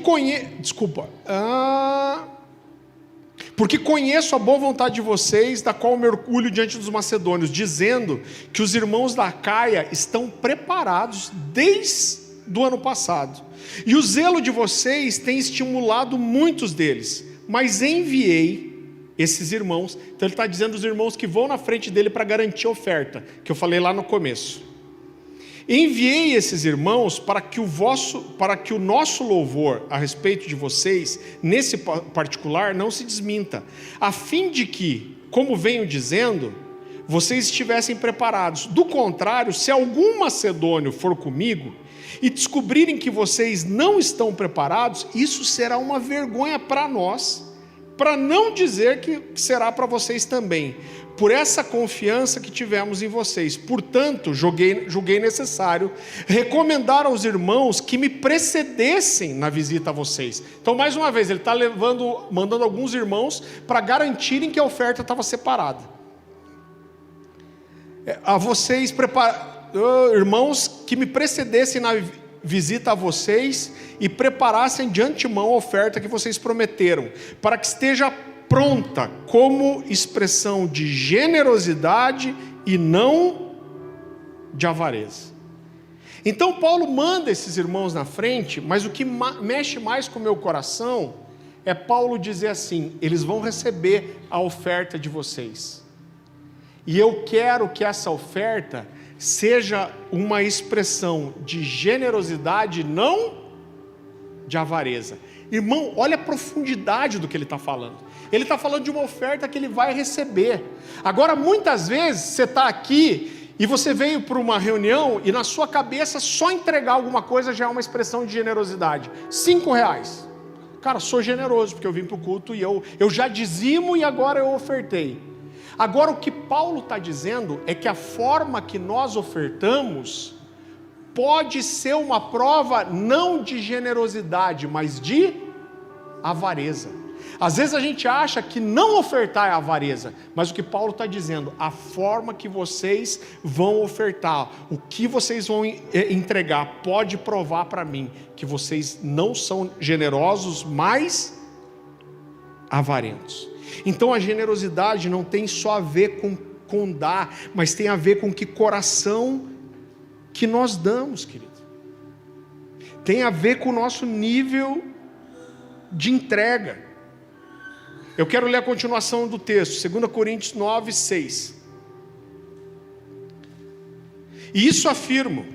conheço a boa vontade de vocês, da qual me orgulho diante dos macedônios, dizendo que os irmãos da Acaia estão preparados desde o ano passado. E o zelo de vocês tem estimulado muitos deles, mas enviei esses irmãos. Então ele está dizendo os irmãos que vão na frente dele para garantir a oferta, que eu falei lá no começo. Enviei esses irmãos para que o nosso louvor a respeito de vocês, nesse particular, não se desminta, a fim de que, como venho dizendo, vocês estivessem preparados. Do contrário, se algum macedônio for comigo e descobrirem que vocês não estão preparados, isso será uma vergonha para nós, para não dizer que será para vocês também, por essa confiança que tivemos em vocês. Portanto, julguei necessário recomendar aos irmãos que me precedessem na visita a vocês. Então, mais uma vez, ele está mandando alguns irmãos para garantirem que a oferta estava separada. A vocês, irmãos, que me precedessem na visita a vocês e preparassem de antemão a oferta que vocês prometeram, para que esteja pronta como expressão de generosidade e não de avareza. Então Paulo manda esses irmãos na frente, mas o que mexe mais com o meu coração é Paulo dizer assim: eles vão receber a oferta de vocês, e eu quero que essa oferta seja uma expressão de generosidade, não de avareza. Irmão, olha a profundidade do que ele está falando. Ele está falando de uma oferta que ele vai receber. Agora, muitas vezes, você está aqui e você veio para uma reunião e na sua cabeça só entregar alguma coisa já é uma expressão de generosidade. R$5. Cara, sou generoso porque eu vim para o culto e eu já dizimo e agora eu ofertei. Agora, o que Paulo está dizendo é que a forma que nós ofertamos pode ser uma prova não de generosidade, mas de avareza. Às vezes a gente acha que não ofertar é avareza, mas o que Paulo está dizendo, a forma que vocês vão ofertar, o que vocês vão entregar, pode provar para mim que vocês não são generosos, mas avarentos. Então a generosidade não tem só a ver com dar, mas tem a ver com que coração que nós damos, querido. Tem a ver com o nosso nível de entrega. Eu quero ler a continuação do texto, 2 Coríntios 9, 6. E isso afirmo: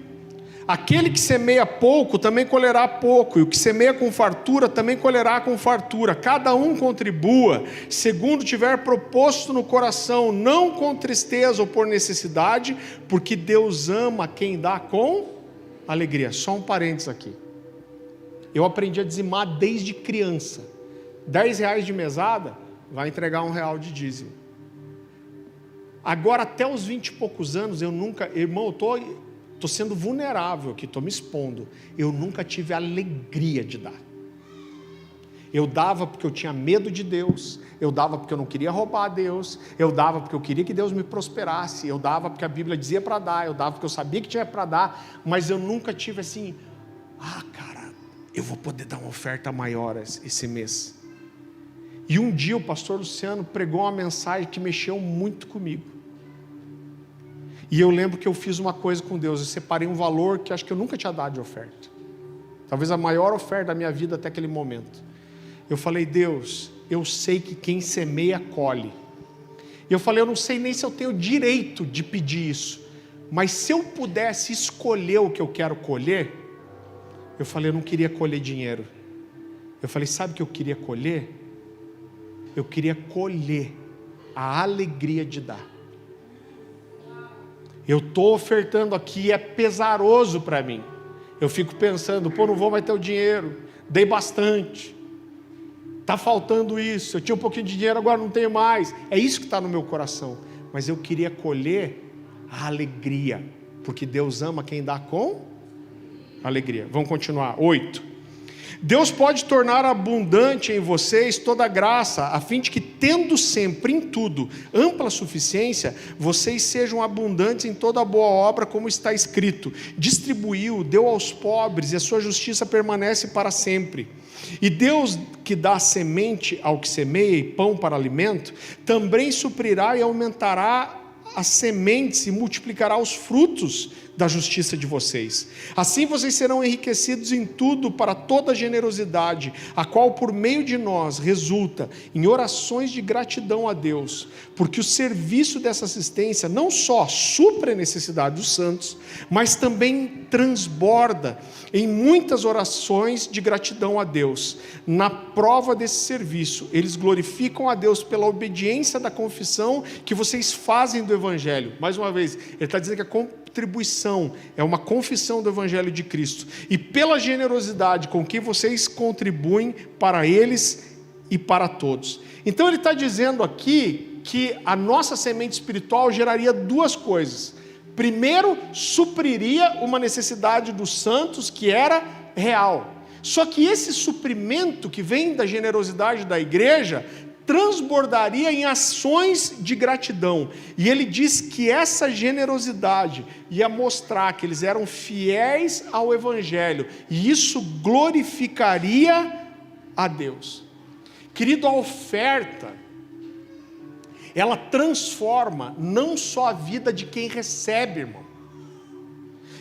aquele que semeia pouco também colherá pouco, e o que semeia com fartura também colherá com fartura. Cada um contribua segundo tiver proposto no coração, não com tristeza ou por necessidade, porque Deus ama quem dá com alegria. Só um parênteses aqui. Eu aprendi a dizimar desde criança. R$10 de mesada, vai entregar R$1 de dízimo. Agora, até os 20 e poucos anos, eu nunca... Irmão, eu estou sendo vulnerável aqui, estou me expondo. Eu nunca tive a alegria de dar. Eu dava porque eu tinha medo de Deus, eu dava porque eu não queria roubar a Deus, eu dava porque eu queria que Deus me prosperasse, eu dava porque a Bíblia dizia para dar, eu dava porque eu sabia que tinha para dar, mas eu nunca tive assim, cara, eu vou poder dar uma oferta maior esse mês. E um dia o pastor Luciano pregou uma mensagem que mexeu muito comigo. E eu lembro que eu fiz uma coisa com Deus, eu separei um valor que acho que eu nunca tinha dado de oferta. Talvez a maior oferta da minha vida até aquele momento. Eu falei: Deus, eu sei que quem semeia, colhe. E eu falei: eu não sei nem se eu tenho direito de pedir isso, mas se eu pudesse escolher o que eu quero colher, eu falei: eu não queria colher dinheiro. Eu falei: sabe o que eu queria colher? Eu queria colher a alegria de dar. Eu estou ofertando aqui, é pesaroso para mim. Eu fico pensando, não vou mais ter o dinheiro, dei bastante, está faltando isso, eu tinha um pouquinho de dinheiro, agora não tenho mais. É isso que está no meu coração. Mas eu queria colher a alegria porque Deus ama quem dá com alegria. Vamos continuar. 8. Deus pode tornar abundante em vocês toda graça, a fim de que, tendo sempre em tudo ampla suficiência, vocês sejam abundantes em toda boa obra, como está escrito: distribuiu, deu aos pobres, e a sua justiça permanece para sempre. E Deus, que dá semente ao que semeia e pão para alimento, também suprirá e aumentará as sementes e multiplicará os frutos da justiça de vocês. Assim vocês serão enriquecidos em tudo para toda generosidade, a qual por meio de nós resulta em orações de gratidão a Deus, porque o serviço dessa assistência não só supre a necessidade dos santos, mas também transborda em muitas orações de gratidão a Deus. Na prova desse serviço, eles glorificam a Deus pela obediência da confissão que vocês fazem do Evangelho. Mais uma vez, ele está dizendo que a contribuição é uma confissão do Evangelho de Cristo, e pela generosidade com que vocês contribuem para eles e para todos. Então ele está dizendo aqui que a nossa semente espiritual geraria duas coisas. Primeiro, supriria uma necessidade dos santos que era real. Só que esse suprimento que vem da generosidade da igreja transbordaria em ações de gratidão. E ele diz que essa generosidade ia mostrar que eles eram fiéis ao Evangelho, e isso glorificaria a Deus. Querido, a oferta, ela transforma não só a vida de quem recebe, irmão.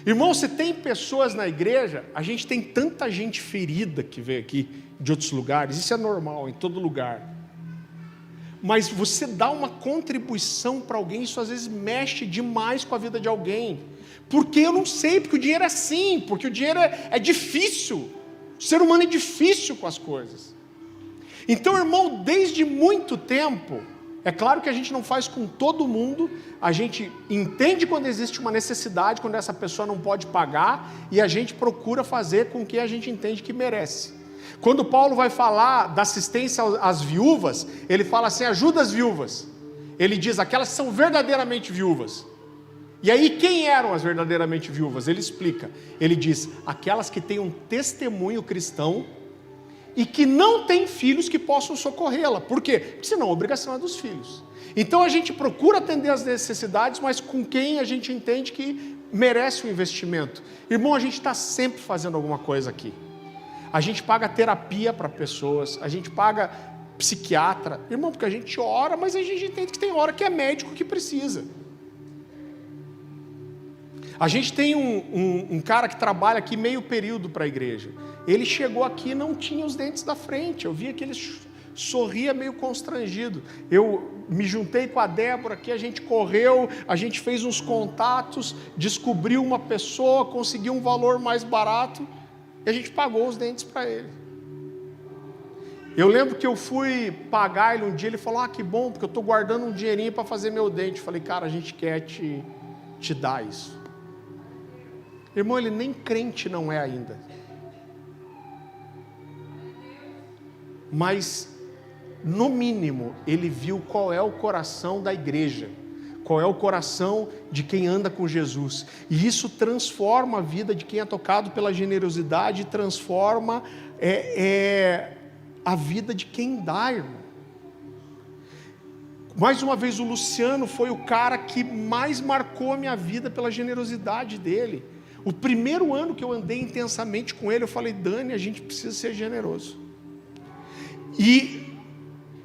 Irmão, você tem pessoas na igreja, a gente tem tanta gente ferida que veio aqui de outros lugares, isso é normal em todo lugar. Mas você dá uma contribuição para alguém, isso às vezes mexe demais com a vida de alguém. Porque eu não sei, porque o dinheiro é assim, porque o dinheiro é difícil. O ser humano é difícil com as coisas. Então, irmão, desde muito tempo, é claro que a gente não faz com todo mundo, a gente entende quando existe uma necessidade, quando essa pessoa não pode pagar, e a gente procura fazer com que a gente entende que merece. Quando Paulo vai falar da assistência às viúvas, ele fala assim: ajuda as viúvas. Ele diz aquelas que são verdadeiramente viúvas. E aí quem eram as verdadeiramente viúvas? Ele explica, ele diz, aquelas que têm um testemunho cristão e que não têm filhos que possam socorrê-la. Por quê? Porque senão a obrigação é dos filhos. Então a gente procura atender as necessidades, mas com quem a gente entende que merece um investimento. Irmão, a gente está sempre fazendo alguma coisa aqui. A gente paga terapia para pessoas, a gente paga psiquiatra. Irmão, porque a gente ora, mas a gente entende que tem hora que é médico que precisa. A gente tem um cara que trabalha aqui meio período para a igreja. Ele chegou aqui e não tinha os dentes da frente. Eu via que ele sorria meio constrangido. Eu me juntei com a Débora aqui, a gente correu, a gente fez uns contatos, descobriu uma pessoa, conseguiu um valor mais barato, e a gente pagou os dentes para ele. Eu lembro que eu fui pagar ele um dia, ele falou: que bom, porque eu estou guardando um dinheirinho para fazer meu dente. Eu falei: cara, a gente quer te dar isso. Irmão, ele nem crente não é ainda. Mas, no mínimo, ele viu qual é o coração da igreja. Qual é o coração de quem anda com Jesus. E isso transforma a vida de quem é tocado pela generosidade, transforma a vida de quem dá, irmão. Mais uma vez, o Luciano foi o cara que mais marcou a minha vida pela generosidade dele. O primeiro ano que eu andei intensamente com ele, eu falei: Dani, a gente precisa ser generoso. E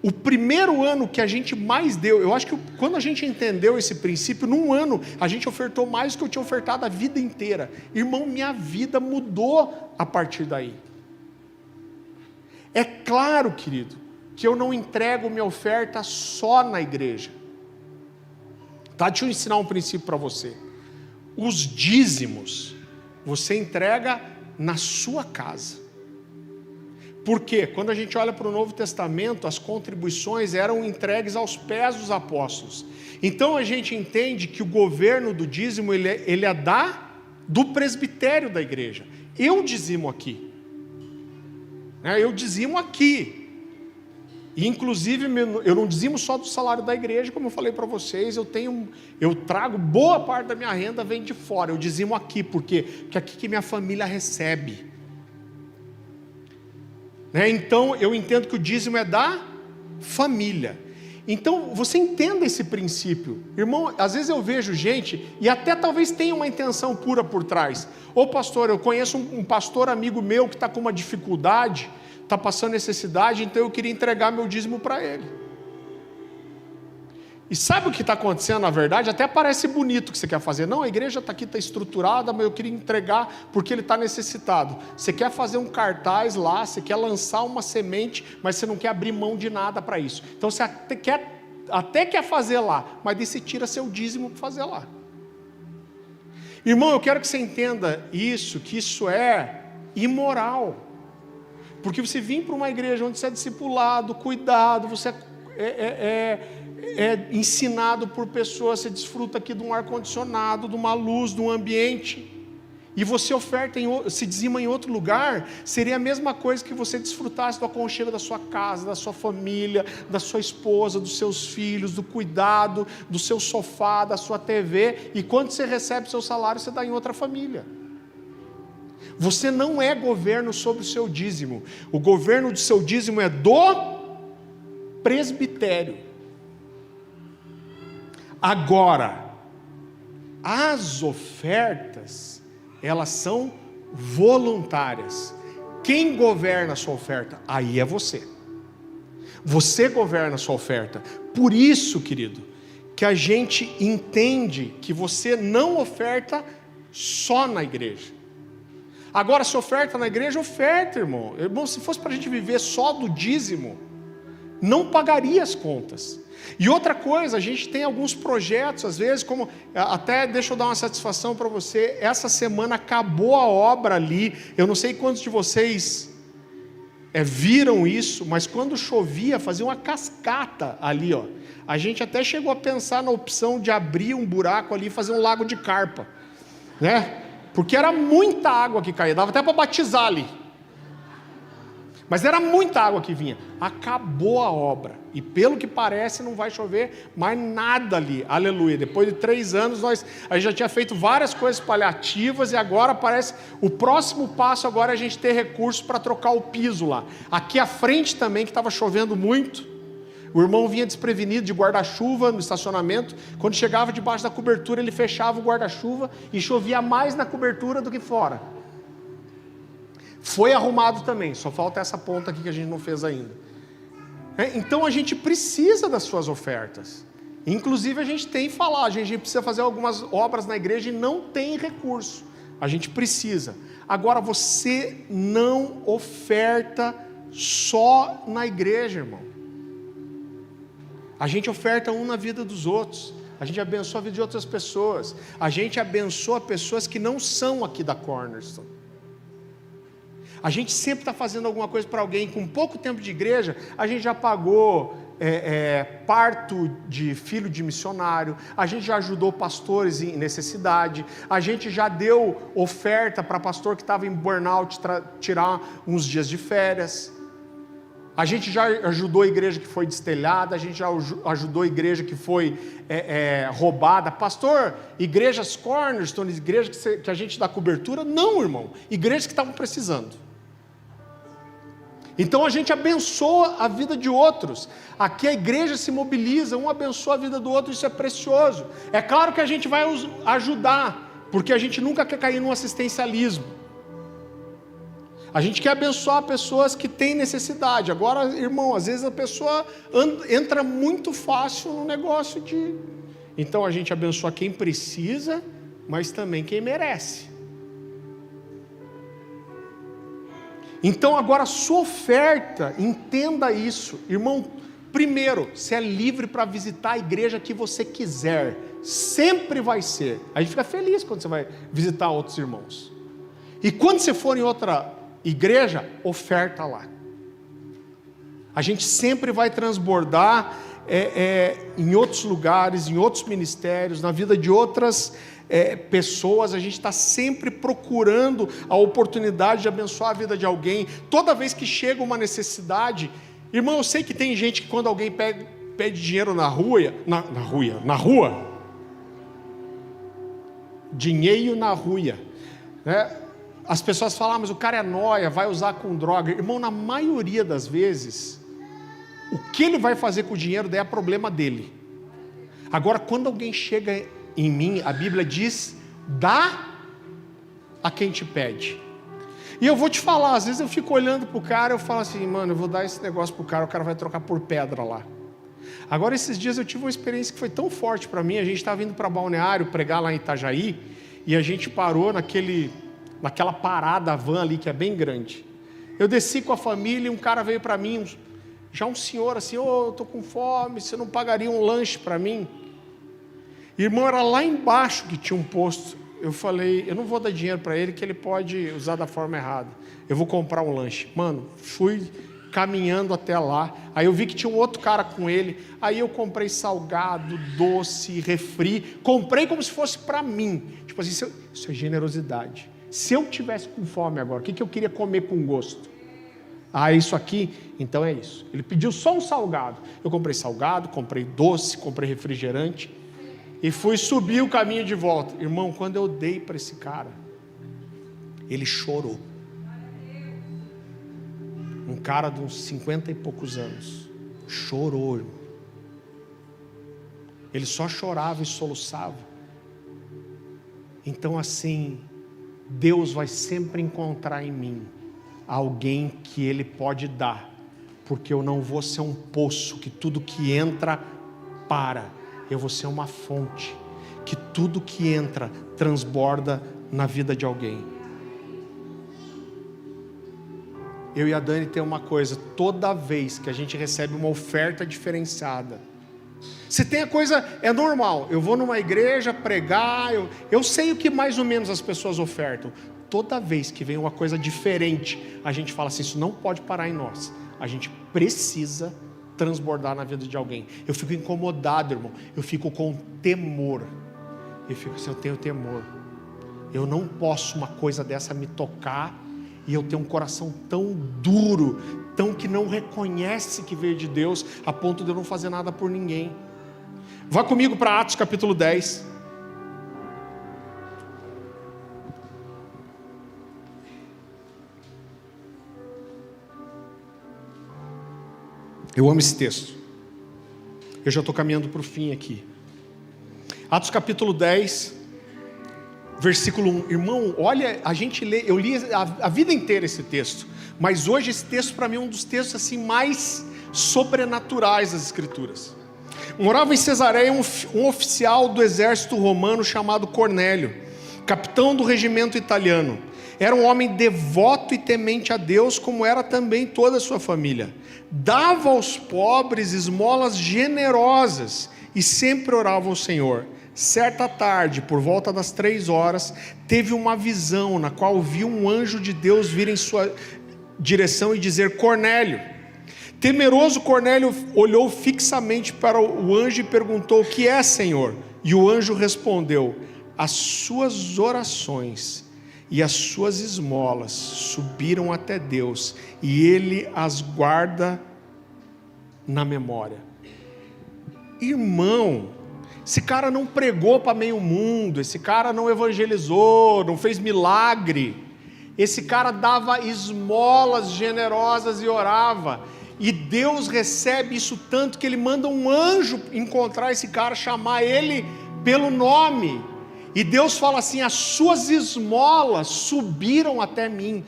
o primeiro ano que a gente mais deu, eu acho que quando a gente entendeu esse princípio, num ano a gente ofertou mais do que eu tinha ofertado a vida inteira. Irmão, minha vida mudou a partir daí. É claro, querido, que eu não entrego minha oferta só na igreja. Tá? Deixa eu ensinar um princípio para você. Os dízimos você entrega na sua casa. Por quê? Quando a gente olha para o Novo Testamento, as contribuições eram entregues aos pés dos apóstolos. Então a gente entende que o governo do dízimo ele é do presbitério da igreja. Eu dizimo aqui. Eu dizimo aqui. E, inclusive, eu não dizimo só do salário da igreja, como eu falei para vocês, eu trago boa parte da minha renda vem de fora. Eu dizimo aqui, porque aqui que minha família recebe. Né? Então, eu entendo que o dízimo é da família. Então, você entenda esse princípio. Irmão, às vezes eu vejo gente, e até talvez tenha uma intenção pura por trás. Ô pastor, eu conheço um pastor amigo meu que está com uma dificuldade, está passando necessidade, então eu queria entregar meu dízimo para ele. E sabe o que está acontecendo na verdade? Até parece bonito o que você quer fazer. Não, a igreja está aqui, está estruturada, mas eu queria entregar porque ele está necessitado. Você quer fazer um cartaz lá, você quer lançar uma semente, mas você não quer abrir mão de nada para isso. Então você até quer fazer lá, mas daí você tira seu dízimo para fazer lá. Irmão, eu quero que você entenda isso, que isso é imoral. Porque você vir para uma igreja onde você é discipulado, cuidado, você é ensinado por pessoas, você desfruta aqui de um ar-condicionado, de uma luz, de um ambiente, e você oferta, se dizima em outro lugar, seria a mesma coisa que você desfrutasse do aconchego da sua casa, da sua família, da sua esposa, dos seus filhos, do cuidado, do seu sofá, da sua TV, e quando você recebe seu salário, você dá em outra família. Você não é governo sobre o seu dízimo. O governo do seu dízimo é do presbitério. Agora, as ofertas, elas são voluntárias. Quem governa a sua oferta? Aí é você. Você governa a sua oferta. Por isso, querido, que a gente entende que você não oferta só na igreja. Agora, se oferta na igreja, oferta, irmão. Irmão, se fosse para a gente viver só do dízimo, não pagaria as contas. E outra coisa, a gente tem alguns projetos, às vezes, como, até deixa eu dar uma satisfação para você, essa semana acabou a obra ali, eu não sei quantos de vocês viram isso, mas quando chovia, fazia uma cascata ali, ó. A gente até chegou a pensar na opção de abrir um buraco ali e fazer um lago de carpa, né? Porque era muita água que caía, dava até para batizar ali. Mas era muita água que vinha. Acabou a obra. E pelo que parece, não vai chover mais nada ali. Aleluia. Depois de 3 anos, a gente já tinha feito várias coisas paliativas. E agora parece... O próximo passo agora é a gente ter recursos para trocar o piso lá. Aqui à frente também, que estava chovendo muito. O irmão vinha desprevenido de guarda-chuva no estacionamento. Quando chegava debaixo da cobertura, ele fechava o guarda-chuva e chovia mais na cobertura do que fora. Foi arrumado também, só falta essa ponta aqui que a gente não fez ainda. Então a gente precisa das suas ofertas. Inclusive a gente tem falado, a gente precisa fazer algumas obras na igreja e não tem recurso. A gente precisa. Agora você não oferta só na igreja, irmão. A gente oferta um na vida dos outros. A gente abençoa a vida de outras pessoas. A gente abençoa pessoas que não são aqui da Cornerstone. A gente sempre está fazendo alguma coisa para alguém. Com pouco tempo de igreja, a gente já pagou parto de filho de missionário, a gente já ajudou pastores em necessidade, a gente já deu oferta para pastor que estava em burnout tirar uns dias de férias. A gente já ajudou a igreja que foi destelhada, a gente já ajudou a igreja que foi roubada. Pastor, igrejas Cornerstone, igreja que a gente dá cobertura? Não, irmão. Igrejas que estavam precisando. Então a gente abençoa a vida de outros. Aqui a igreja se mobiliza, um abençoa a vida do outro, isso é precioso. É claro que a gente vai ajudar, porque a gente nunca quer cair num assistencialismo. A gente quer abençoar pessoas que têm necessidade. Agora, irmão, às vezes a pessoa entra muito fácil no negócio de... Então a gente abençoa quem precisa, mas também quem merece. Então agora a sua oferta, entenda isso. Irmão, primeiro, você é livre para visitar a igreja que você quiser. Sempre vai ser. A gente fica feliz quando você vai visitar outros irmãos. E quando você for em outra igreja, oferta lá. A gente sempre vai transbordar em outros lugares, em outros ministérios, na vida de outras pessoas. A gente está sempre procurando a oportunidade de abençoar a vida de alguém. Toda vez que chega uma necessidade, Irmão, eu sei que tem gente que quando alguém pede dinheiro na rua, dinheiro na rua, né? As pessoas falam, mas o cara é nóia, vai usar com droga. Irmão, na maioria das vezes, o que ele vai fazer com o dinheiro daí é problema dele. Agora, quando alguém chega em mim, a Bíblia diz, dá a quem te pede. E eu vou te falar, às vezes eu fico olhando pro cara, eu falo assim, mano, eu vou dar esse negócio pro cara, o cara vai trocar por pedra lá. Agora, esses dias eu tive uma experiência que foi tão forte para mim, a gente estava indo para Balneário, pregar lá em Itajaí, e a gente parou naquela parada, a van ali, que é bem grande. Eu desci com a família e um cara veio para mim, já um senhor assim, eu estou com fome, você não pagaria um lanche para mim? Irmão, era lá embaixo que tinha um posto. Eu falei, eu não vou dar dinheiro para ele, que ele pode usar da forma errada. Eu vou comprar um lanche. Mano, fui caminhando até lá. Aí eu vi que tinha um outro cara com ele. Aí eu comprei salgado, doce, refri. Comprei como se fosse para mim. Tipo assim, isso é generosidade. Se eu tivesse com fome agora, o que eu queria comer com gosto? Ah, isso aqui? Então é isso. Ele pediu só um salgado. Eu comprei salgado, comprei doce, comprei refrigerante. E fui subir o caminho de volta. Irmão, quando eu dei para esse cara, ele chorou. Um cara de uns 50 e poucos anos. Chorou, irmão. Ele só chorava e soluçava. Então assim, Deus vai sempre encontrar em mim alguém que Ele pode dar. Porque eu não vou ser um poço que tudo que entra para. Eu vou ser uma fonte que tudo que entra transborda na vida de alguém. Eu e a Dani tem uma coisa, toda vez que a gente recebe uma oferta diferenciada, se tem a coisa, é normal, eu vou numa igreja pregar, eu sei o que mais ou menos as pessoas ofertam. Toda vez que vem uma coisa diferente, a gente fala assim, isso não pode parar em nós, a gente precisa transbordar na vida de alguém. Eu fico incomodado, irmão, eu fico com temor, eu fico assim, eu tenho temor, eu não posso uma coisa dessa me tocar, e eu tenho um coração tão duro, tão que não reconhece que veio de Deus, a ponto de eu não fazer nada por ninguém. Vá comigo para Atos capítulo 10. Eu amo esse texto. Eu já estou caminhando para o fim aqui. Atos capítulo 10, versículo 1. Irmão, olha, a gente lê, eu li a vida inteira esse texto, mas hoje esse texto para mim é um dos textos assim mais sobrenaturais das Escrituras. Morava em Cesareia um oficial do exército romano chamado Cornélio, capitão do regimento italiano. Era um homem devoto e temente a Deus, como era também toda a sua família. Dava aos pobres esmolas generosas e sempre orava ao Senhor. Certa tarde, por volta das 3 horas, teve uma visão na qual viu um anjo de Deus vir em sua direção e dizer: Cornélio. Temeroso, Cornélio olhou fixamente para o anjo e perguntou: o que é, Senhor? E o anjo respondeu: as suas orações e as suas esmolas subiram até Deus, e Ele as guarda na memória. Irmão, esse cara não pregou para meio mundo, esse cara não evangelizou, não fez milagre, esse cara dava esmolas generosas e orava, e Deus recebe isso tanto que Ele manda um anjo encontrar esse cara, chamar ele pelo nome, e Deus fala assim: as suas esmolas subiram até mim.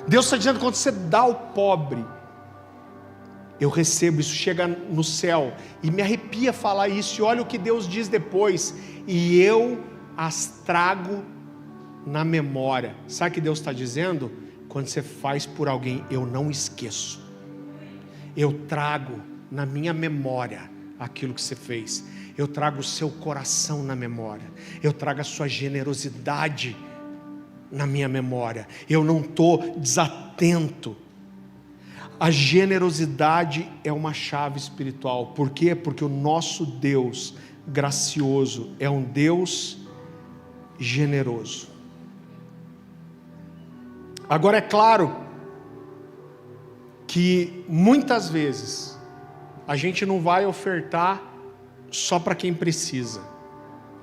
Deus está dizendo, quando você dá ao pobre, eu recebo, isso chega no céu, e me arrepia falar isso, e olha o que Deus diz depois: e eu as trago na memória. Sabe o que Deus está dizendo? Quando você faz por alguém, eu não esqueço, eu trago na minha memória aquilo que você fez, eu trago o seu coração na memória, eu trago a sua generosidade na minha memória, eu não estou desatento. A generosidade é uma chave espiritual. Por quê? Porque o nosso Deus gracioso é um Deus generoso. Agora é claro que muitas vezes a gente não vai ofertar só para quem precisa,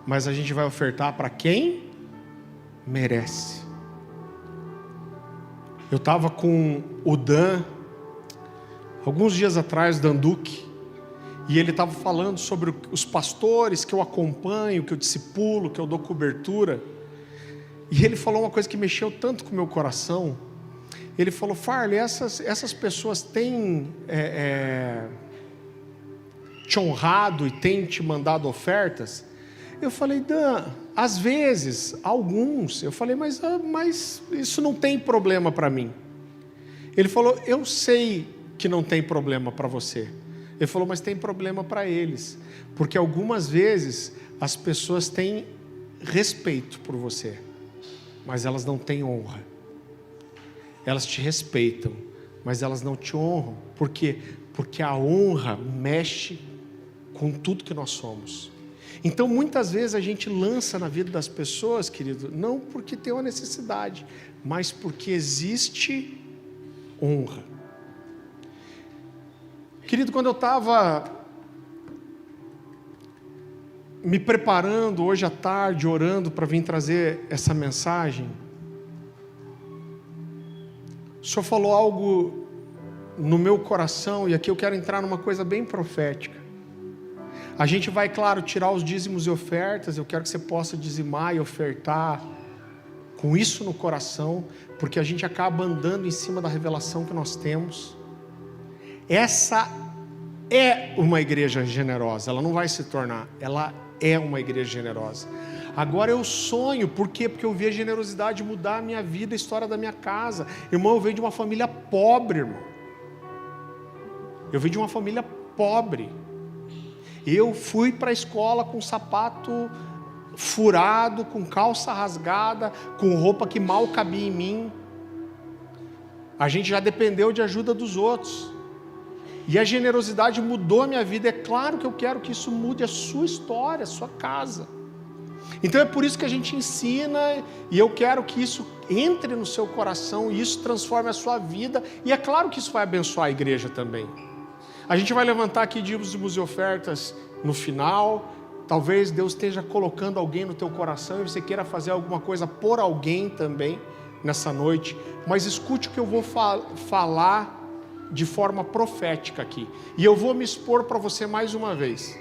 mas a gente vai ofertar para quem merece. Eu estava com o Dan, alguns dias atrás, Dan Duque, e ele estava falando sobre os pastores que eu acompanho, que eu discipulo, que eu dou cobertura. E ele falou uma coisa que mexeu tanto com o meu coração. Ele falou: Farley, essas pessoas têm te honrado e têm te mandado ofertas? Eu falei: Dan, às vezes, alguns. Eu falei: mas isso não tem problema para mim. Ele falou: eu sei que não tem problema para você. Ele falou: mas tem problema para eles, porque algumas vezes as pessoas têm respeito por você, mas elas não têm honra. Elas te respeitam, mas elas não te honram. Por quê? Porque a honra mexe com tudo que nós somos. Então muitas vezes a gente lança na vida das pessoas, querido, não porque tem uma necessidade, mas porque existe honra. Querido, quando eu estava me preparando hoje à tarde, orando para vir trazer essa mensagem, o Senhor falou algo no meu coração, e aqui eu quero entrar numa coisa bem profética. A gente vai, claro, tirar os dízimos e ofertas. Eu quero que você possa dizimar e ofertar com isso no coração, porque a gente acaba andando em cima da revelação que nós temos. Essa é uma igreja generosa. Ela não vai se tornar, ela é uma igreja generosa. Agora eu sonho, por quê? Porque eu vi a generosidade mudar a minha vida, a história da minha casa. Irmão, eu venho de uma família pobre, irmão. Eu venho de uma família pobre. Eu fui para a escola com sapato furado, com calça rasgada, com roupa que mal cabia em mim. A gente já dependeu de ajuda dos outros. E a generosidade mudou a minha vida. É claro que eu quero que isso mude a sua história, a sua casa. Então é por isso que a gente ensina, e eu quero que isso entre no seu coração, e isso transforme a sua vida, e é claro que isso vai abençoar a igreja também. A gente vai levantar aqui dízimos e ofertas no final. Talvez Deus esteja colocando alguém no teu coração, e você queira fazer alguma coisa por alguém também, nessa noite. Mas escute o que eu vou falar de forma profética aqui, e eu vou me expor para você mais uma vez.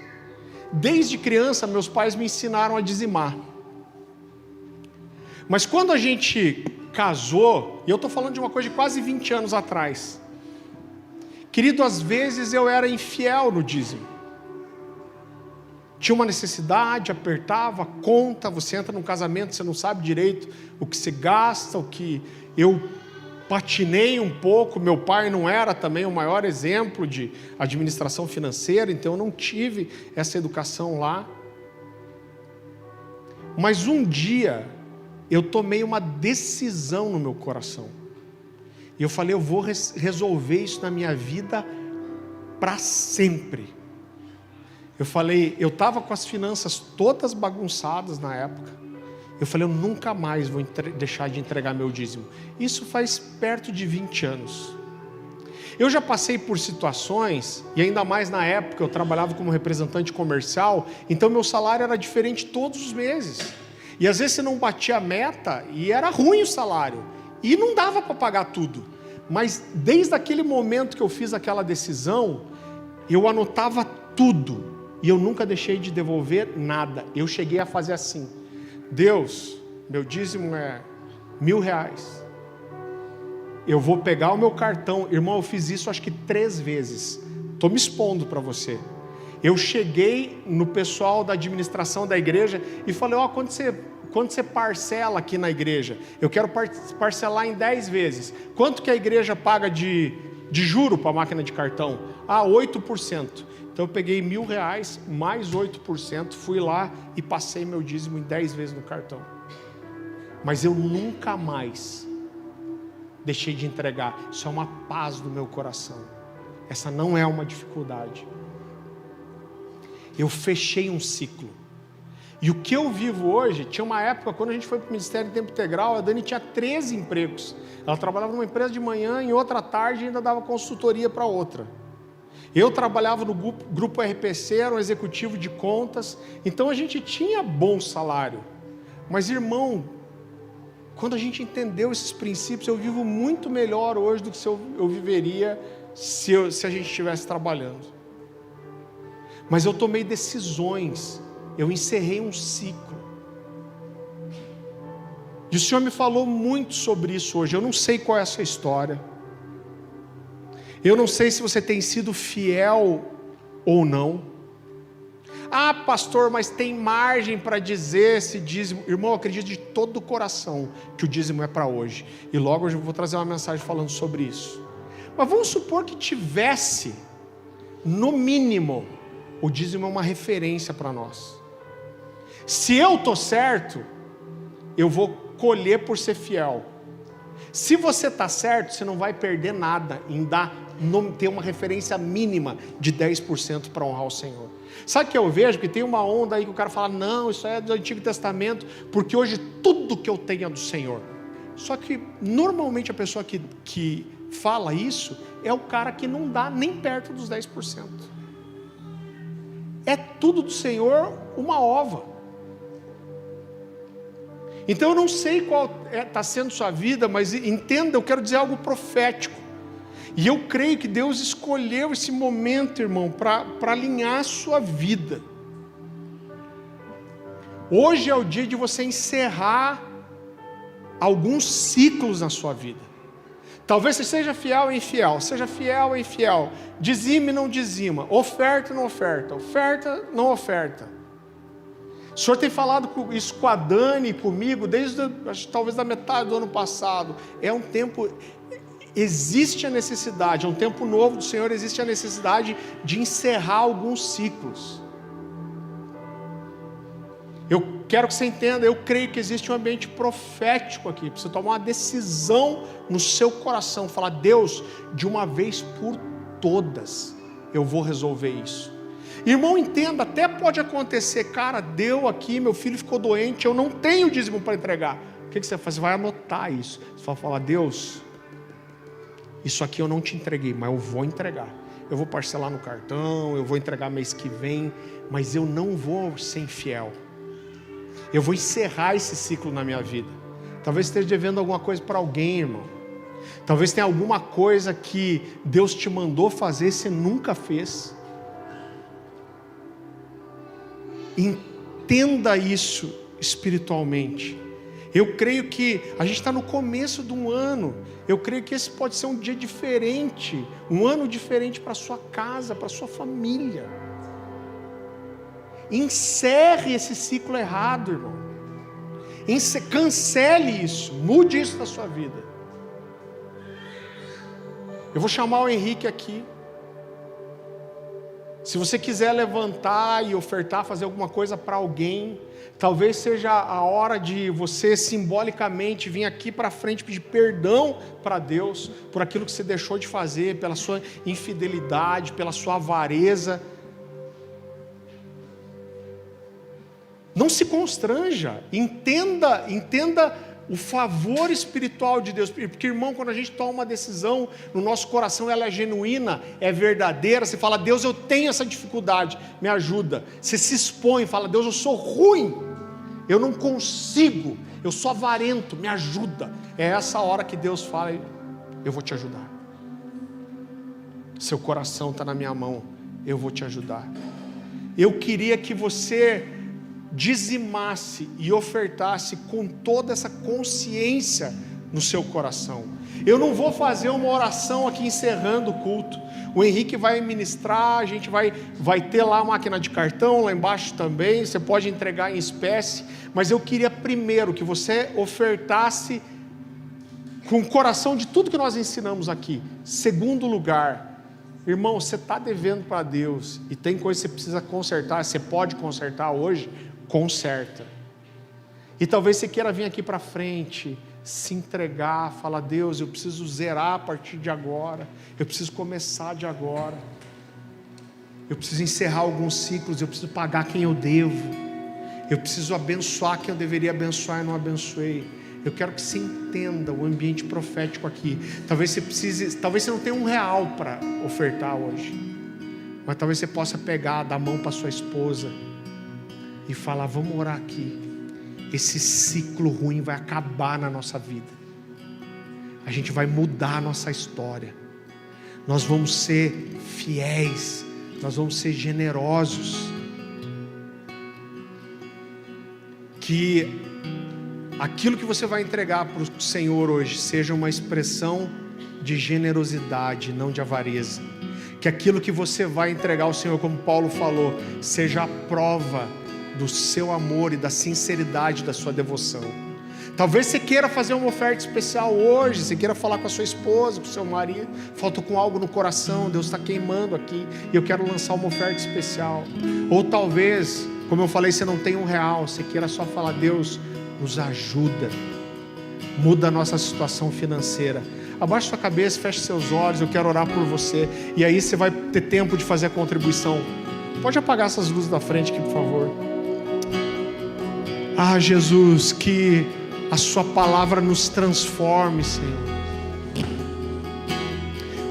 Desde criança, meus pais me ensinaram a dizimar. Mas quando a gente casou, e eu estou falando de uma coisa de quase 20 anos atrás, querido, às vezes eu era infiel no dízimo. Tinha uma necessidade, apertava a conta. Você entra num casamento, você não sabe direito o que você gasta, o que eu patinei um pouco. Meu pai não era também o maior exemplo de administração financeira, então eu não tive essa educação lá. Mas um dia eu tomei uma decisão no meu coração, e eu falei: eu vou resolver isso na minha vida para sempre. Eu falei, eu estava com as finanças todas bagunçadas na época. Eu falei: eu nunca mais vou deixar de entregar meu dízimo. Isso faz perto de 20 anos. Eu já passei por situações, e ainda mais na época eu trabalhava como representante comercial, então meu salário era diferente todos os meses. E às vezes você não batia a meta, e era ruim o salário, e não dava para pagar tudo. Mas desde aquele momento que eu fiz aquela decisão, eu anotava tudo, e eu nunca deixei de devolver nada. Eu cheguei a fazer assim: Deus, meu dízimo é R$1.000. Eu vou pegar o meu cartão. Irmão, eu fiz isso acho que 3 vezes. Estou me expondo para você. Eu cheguei no pessoal da administração da igreja e falei: quando você parcela aqui na igreja, eu quero parcelar em 10 vezes. Quanto que a igreja paga de juro para a máquina de cartão? 8%. Então eu peguei R$1.000 mais 8%, fui lá e passei meu dízimo em 10 vezes no cartão. Mas eu nunca mais deixei de entregar. Isso é uma paz do meu coração. Essa não é uma dificuldade. Eu fechei um ciclo. E o que eu vivo hoje, tinha uma época, quando a gente foi para o Ministério de Tempo Integral, a Dani tinha 13 empregos. Ela trabalhava numa empresa de manhã, em outra tarde ainda dava consultoria para outra. Eu trabalhava no grupo RPC, era um executivo de contas, então a gente tinha bom salário. Mas, irmão, quando a gente entendeu esses princípios, eu vivo muito melhor hoje do que eu viveria se a gente estivesse trabalhando. Mas eu tomei decisões, eu encerrei um ciclo. E o Senhor me falou muito sobre isso hoje. Eu não sei qual é a sua história. Eu não sei se você tem sido fiel ou não. Ah, pastor, mas tem margem para dizer esse dízimo. Irmão, eu acredito de todo o coração que o dízimo é para hoje. E logo hoje eu vou trazer uma mensagem falando sobre isso. Mas vamos supor que tivesse, no mínimo, o dízimo é uma referência para nós. Se eu estou certo, eu vou colher por ser fiel. Se você está certo, você não vai perder nada em ter uma referência mínima de 10% para honrar o Senhor. Sabe o que eu vejo? Que tem uma onda aí que o cara fala, não, isso é do Antigo Testamento, porque hoje tudo que eu tenho é do Senhor. Só que normalmente a pessoa que fala isso é o cara que não dá nem perto dos 10%. É tudo do Senhor, uma ova. Então eu não sei qual está sendo sua vida, mas entenda, eu quero dizer algo profético. E eu creio que Deus escolheu esse momento, irmão, para alinhar a sua vida. Hoje é o dia de você encerrar alguns ciclos na sua vida. Talvez você seja fiel ou infiel, seja fiel ou infiel, dizime ou não dizima, oferta ou não oferta, oferta ou não oferta. O Senhor tem falado isso com a Dani, comigo, talvez da metade do ano passado. É um tempo, existe a necessidade, é um tempo novo do Senhor, existe a necessidade de encerrar alguns ciclos. Eu quero que você entenda, eu creio que existe um ambiente profético aqui, para você tomar uma decisão no seu coração, falar, Deus, de uma vez por todas, eu vou resolver isso. Irmão, entenda, até pode acontecer, cara, deu aqui, meu filho ficou doente, eu não tenho dízimo para entregar. O que você vai fazer? Você vai anotar isso. Você vai falar, Deus, isso aqui eu não te entreguei, mas eu vou entregar. Eu vou parcelar no cartão, eu vou entregar mês que vem, mas eu não vou ser infiel. Eu vou encerrar esse ciclo na minha vida. Talvez esteja devendo alguma coisa para alguém, irmão. Talvez tenha alguma coisa que Deus te mandou fazer e você nunca fez. Entenda isso espiritualmente. Eu creio que a gente está no começo de um ano. Eu creio que esse pode ser um dia diferente, um ano diferente para a sua casa, para a sua família. Encerre esse ciclo errado, irmão. Cancele isso, mude isso na sua vida. Eu vou chamar o Henrique aqui. Se você quiser levantar e ofertar, fazer alguma coisa para alguém, talvez seja a hora de você simbolicamente vir aqui para frente pedir perdão para Deus por aquilo que você deixou de fazer, pela sua infidelidade, pela sua avareza. Não se constranja, entenda o favor espiritual de Deus, porque, irmão, quando a gente toma uma decisão no nosso coração, ela é genuína, é verdadeira, você fala, Deus, eu tenho essa dificuldade, me ajuda. Você se expõe, fala, Deus, eu sou ruim, eu não consigo, eu sou avarento, me ajuda. É essa hora que Deus fala, eu vou te ajudar. Seu coração está na minha mão, eu vou te ajudar. Eu queria que você dizimasse e ofertasse com toda essa consciência no seu coração. Eu não vou fazer uma oração aqui encerrando o culto. O Henrique vai ministrar, a gente vai ter lá a máquina de cartão, lá embaixo também, você pode entregar em espécie, mas eu queria primeiro que você ofertasse com o coração de tudo que nós ensinamos aqui. Segundo lugar, irmão, você está devendo para Deus e tem coisa que você precisa consertar, você pode consertar hoje, conserta. E talvez você queira vir aqui para frente, se entregar, falar, Deus, eu preciso zerar a partir de agora, eu preciso começar de agora, eu preciso encerrar alguns ciclos, eu preciso pagar quem eu devo, Eu preciso abençoar quem eu deveria abençoar e não abençoei. Eu quero que você entenda o ambiente profético aqui. Talvez você não tenha R$1 para ofertar hoje, mas talvez você possa pegar, dar a mão para sua esposa e falar: vamos orar aqui. Esse ciclo ruim vai acabar na nossa vida. A gente vai mudar a nossa história. Nós vamos ser fiéis, nós vamos ser generosos. Que aquilo que você vai entregar para o Senhor hoje seja uma expressão de generosidade, não de avareza. Que aquilo que você vai entregar ao Senhor, como Paulo falou, seja a prova do seu amor e da sinceridade da sua devoção. Talvez você queira fazer uma oferta especial hoje, você queira falar com a sua esposa, com o seu marido, falta com algo no coração, Deus está queimando aqui, e eu quero lançar uma oferta especial. Ou talvez, como eu falei, você não tem R$1, você queira só falar: Deus, nos ajuda, muda a nossa situação financeira. Abaixe sua cabeça, feche seus olhos, eu quero orar por você, e aí você vai ter tempo de fazer a contribuição. Pode apagar essas luzes da frente aqui, por favor. Ah, Jesus, que a sua palavra nos transforme, Senhor.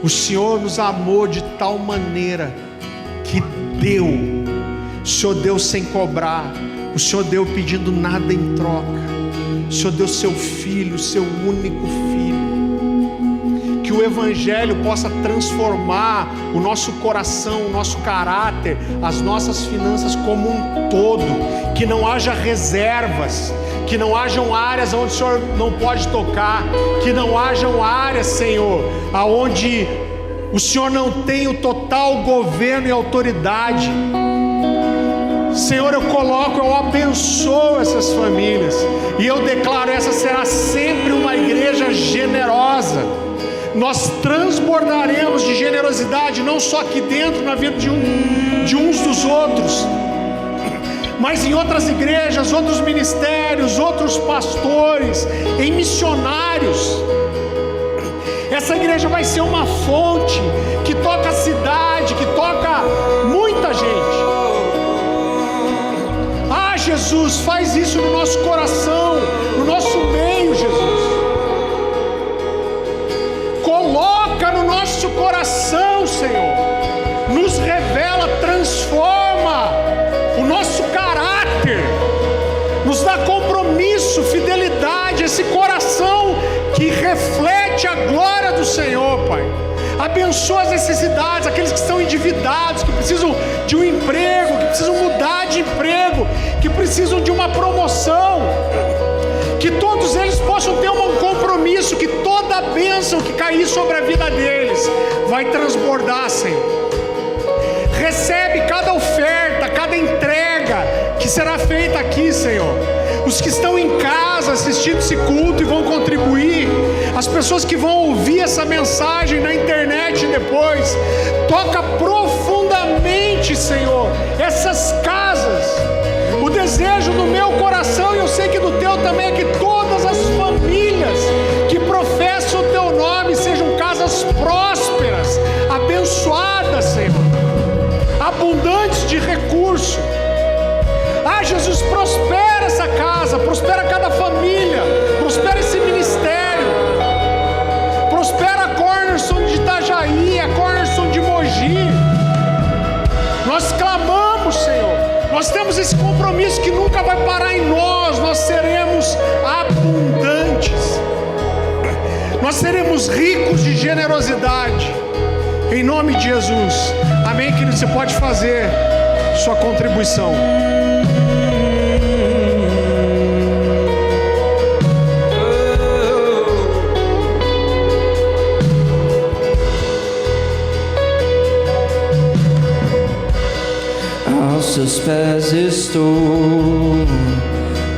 O Senhor nos amou de tal maneira que deu. O Senhor deu sem cobrar, o Senhor deu pedindo nada em troca. O Senhor deu seu Filho, seu único Filho. Que o Evangelho possa transformar o nosso coração, o nosso caráter, as nossas finanças como um todo. Que não haja reservas, que não hajam áreas onde o Senhor não pode tocar, que não hajam áreas, Senhor, aonde o Senhor não tem o total governo e autoridade. Senhor, eu abençoo essas famílias, e eu declaro: essa será sempre uma igreja generosa. Nós transbordaremos de generosidade, não só aqui dentro, na vida de uns dos outros, mas em outras igrejas, outros ministérios, outros pastores, em missionários. Essa igreja vai ser uma fonte que toca a cidade, que toca muita gente. Ah, Jesus, faz isso no nosso coração, no nosso meio, Jesus. Coloca no nosso coração, Senhor. Nos revela, transforma o nosso caráter, nos dá compromisso, fidelidade, esse coração que reflete a glória do Senhor, Pai. Abençoa as necessidades, aqueles que estão endividados, que precisam de um emprego, que precisam mudar de emprego, que precisam de uma promoção. Que todos eles possam ter um compromisso, que toda a bênção que cair sobre a vida deles vai transbordar, Senhor. Recebe cada oferta, cada entrega que será feita aqui, Senhor. Os que estão em casa assistindo esse culto e vão contribuir, as pessoas que vão ouvir essa mensagem na internet depois, toca profundamente, Senhor, essas casas. O desejo do meu coração, e eu sei que do teu também, é que todas as famílias que professam o teu nome sejam casas prósperas, abençoadas, Senhor, abundantes de recurso. Ah, Jesus, prospera essa casa, prospera cada família, prospera esse ministério, prospera a Cornerstone de Itajaí, a Cornerstone de Mogi. Nós clamamos, Senhor, nós temos esse compromisso que nunca vai parar em nós. Nós seremos abundantes, nós seremos ricos de generosidade, em nome de Jesus. Amém, querido? Você pode fazer sua contribuição. Aos seus pés estou,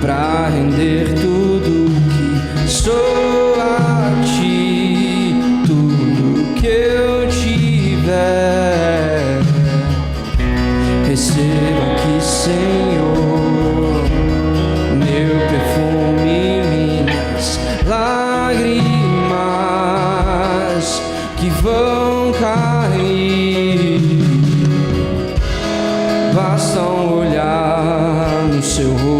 pra render tudo que sou a ti, tudo que eu tiver. Receba aqui, Senhor, meu perfume, minhas lágrimas que vão cair. Basta um olhar no seu rosto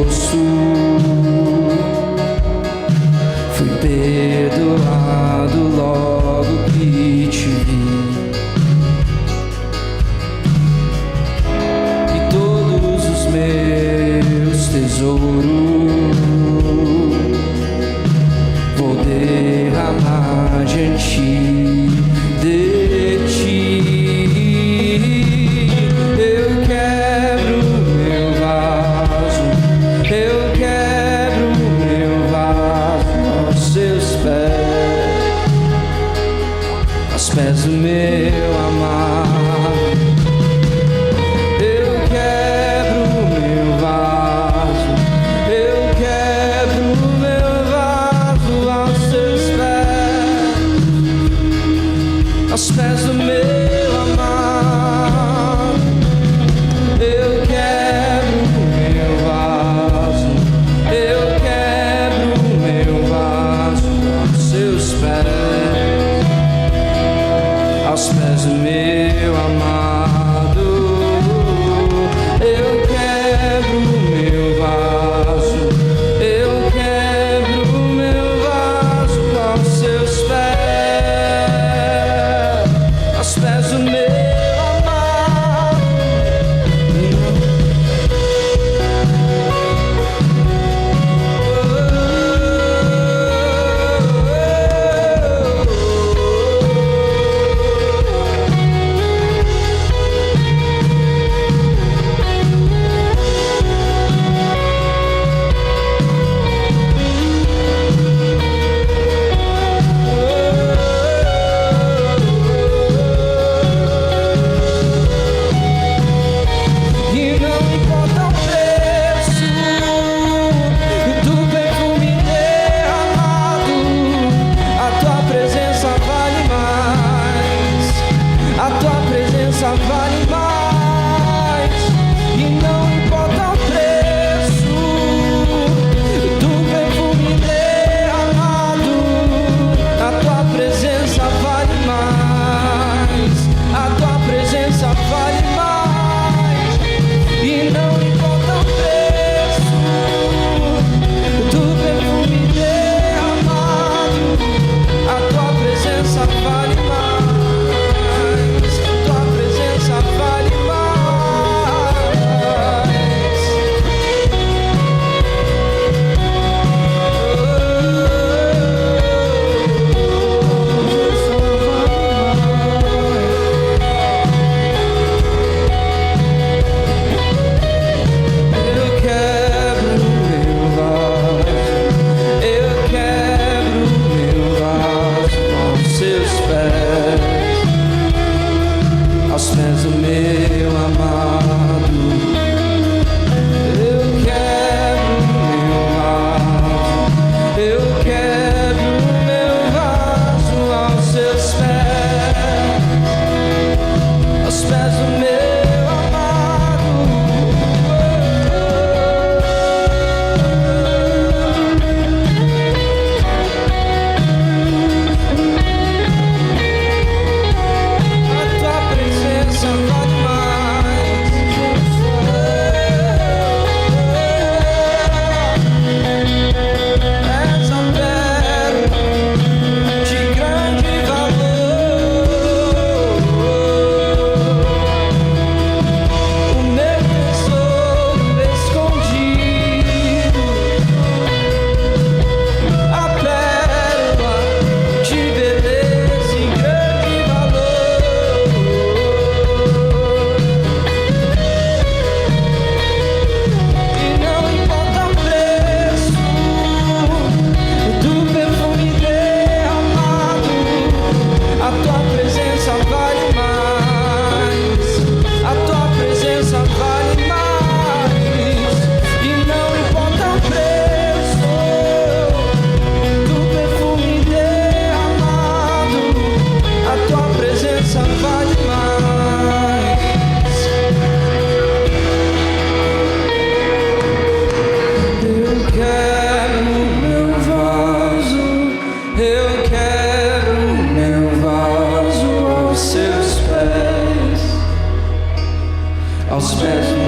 aos pés